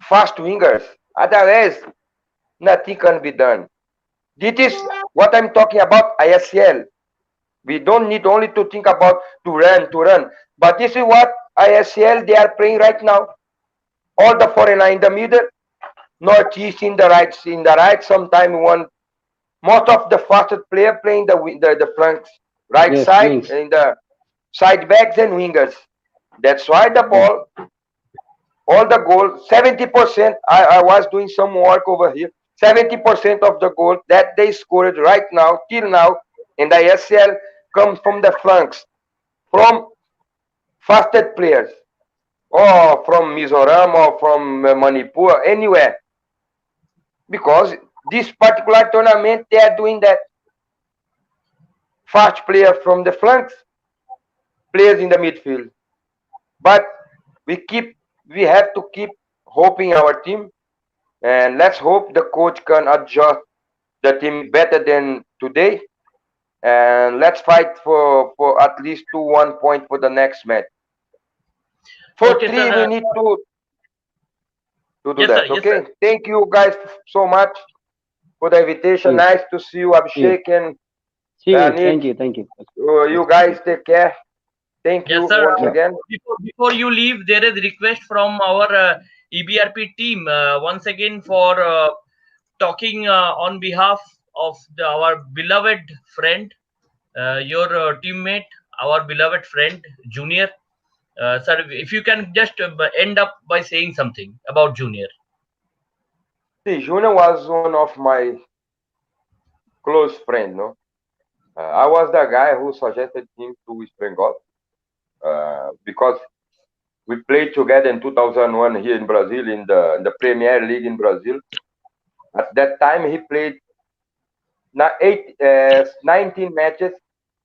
fast wingers. Otherwise, nothing can be done. This is what I'm talking about ISL. We don't need only to think about to run. But this is what ISL they are playing right now. All the foreigner in the middle, NorthEast in the right. Sometimes most of the fastest player playing the flanks, right Yes, side, wings. in the side backs and wingers. That's why the ball, all the goal, 70%. I was doing some work over here. 70% of the goal that they scored right now, till now, in the ISL comes from the flanks, from fastest players, or from Mizoram or from Manipur, anywhere. Because this particular tournament, they are doing that. Fast player from the flanks, players in the midfield. But we have to keep hoping our team, and let's hope the coach can adjust the team better than today. And let's fight for at least 1 point for the next match. For Okay, 3, sir, we need to do Yes, that. sir. Yes, Okay. sir. Thank you guys so much for the invitation. Yes. Nice to see you, Abhishek and See you. Anit. Thank you. You guys take care. Thank you Yes, sir. once again. Before you leave, there is request from our EBRP team once again for talking on behalf of our beloved friend, your teammate, our beloved friend, Junior. Sir, if you can just end up by saying something about Junior. See, Junior was one of my close friends, no? I was the guy who suggested him to East Bengal because we played together in 2001 here in Brazil in the Premier League in Brazil. At that time, he played 19 matches.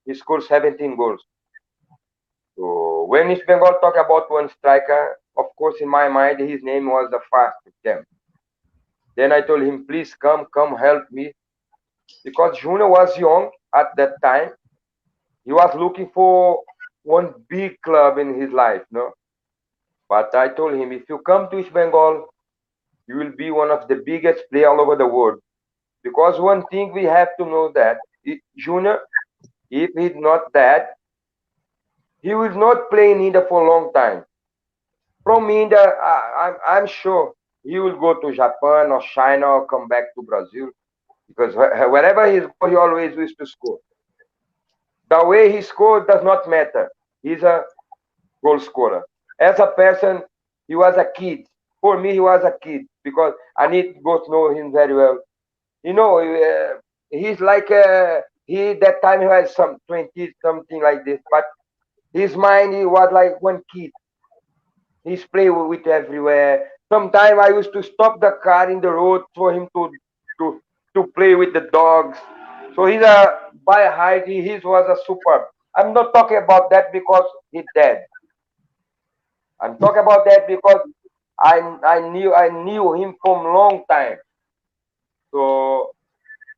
He scored 17 goals. So when East Bengal talk about one striker, of course, in my mind, his name was the first of them. Then I told him, please come help me. Because Junior was young at that time. He was looking for one big club in his life, no? But I told him, if you come to East Bengal, you will be one of the biggest players all over the world. Because one thing we have to know that Junior, if he's not that, he will not play in India for a long time. From India, I'm sure he will go to Japan or China or come back to Brazil. Because wherever he always used to score. The way he scored does not matter. He's a goal scorer. As a person, he was a kid. For me, he was a kid because Anit both know him very well. You know, he's like that time he was some 20 something like this, but his mind he was like one kid. He's playing with everywhere. Sometimes I used to stop the car in the road for him to play with the dogs. So he's by height, he was a super. I'm not talking about that because he's dead. I'm talking about that because I knew him from long time. So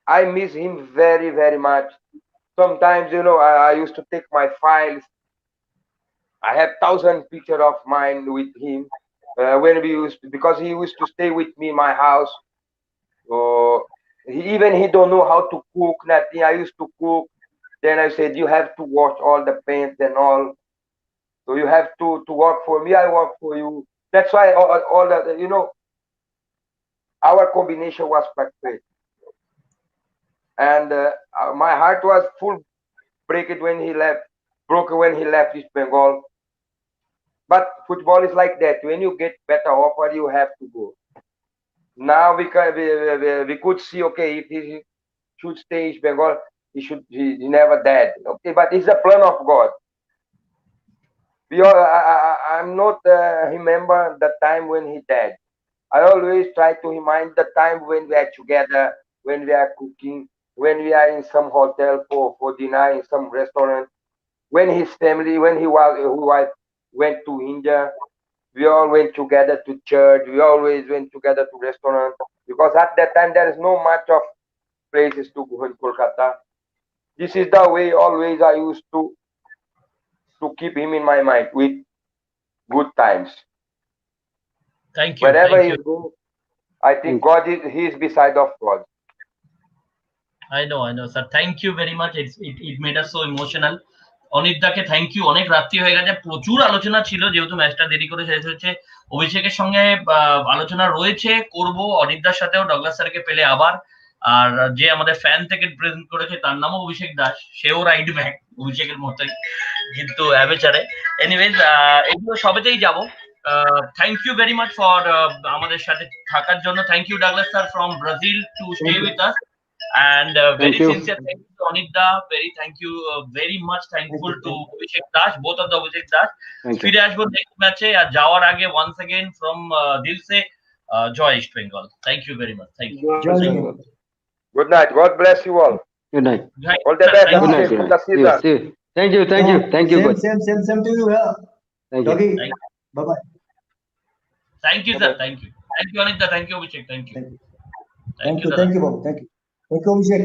I miss him very, very much. Sometimes, you know, I used to take my files. I have 1,000 pictures of mine with him when we used to, because he used to stay with me in my house. So he don't know how to cook, nothing. I used to cook. Then I said, you have to wash all the paint and all. So you have to work for me, I work for you. That's why all that, you know, our combination was perfect. And my heart was full broken when he left East Bengal. But football is like that. When you get better offer, you have to go. Now we could see, okay, if he should stay East Bengal, he never dead. Okay, but it's a plan of God. I'm not remember the time when he died. I always try to remind the time when we are together, when we are cooking, when we are in some hotel for dinner, in some restaurant, when his family, when he went to India, we all went together to church, we always went together to restaurant, because at that time there is no much of places to go in Kolkata. This is the way always I used to keep him in my mind with good times. Thank you. Wherever he goes, I think God he is beside of God. I know, sir. Thank you very much. It made us so emotional. Anit দাকে thank you. অনেক রাত্রি হয়ে গেছে, প্রচুর আলোচনা ছিল, যেহেতু ম্যাচটা দেরি করে শেষ হচ্ছে। অভিষেকের সঙ্গে আলোচনা রয়েছে, করব অনিতদার সাথেও, ডগলাস স্যারকে পেলে আবার। আর যে আমাদের ফ্যান থেকে প্রেজেন্ট করেছে তার নামও অভিষেক দাস, সেও রাইট ব্যাক অভিষেকের মতোই, কিন্তু অ্যামেচারে। এনিওয়েজ এগুলো সবেতেই যাব। Thank you very much for আমাদের সাথে থাকার জন্য। Thank you Douglas sir from Brazil to stay with us. And very sincere thank you to Anita. Thank you very much thankful to Abhishek Das, both of the Abhishek Das. ফিরে আসবো next ম্যাচে, আর যাওয়ার আগে once again from দিল সে জয় East Bengal. Thank you very much. Thank you. Good night. God bless you all. Good night. All the best. Good night. Good night. Thank you. Same to you. Thank you. Bye bye. Thank you, sir. Thank you. Thank you, Anita. Thank you, Abhishek. Thank you. Thank you, Babu. Thank you, Abhishek.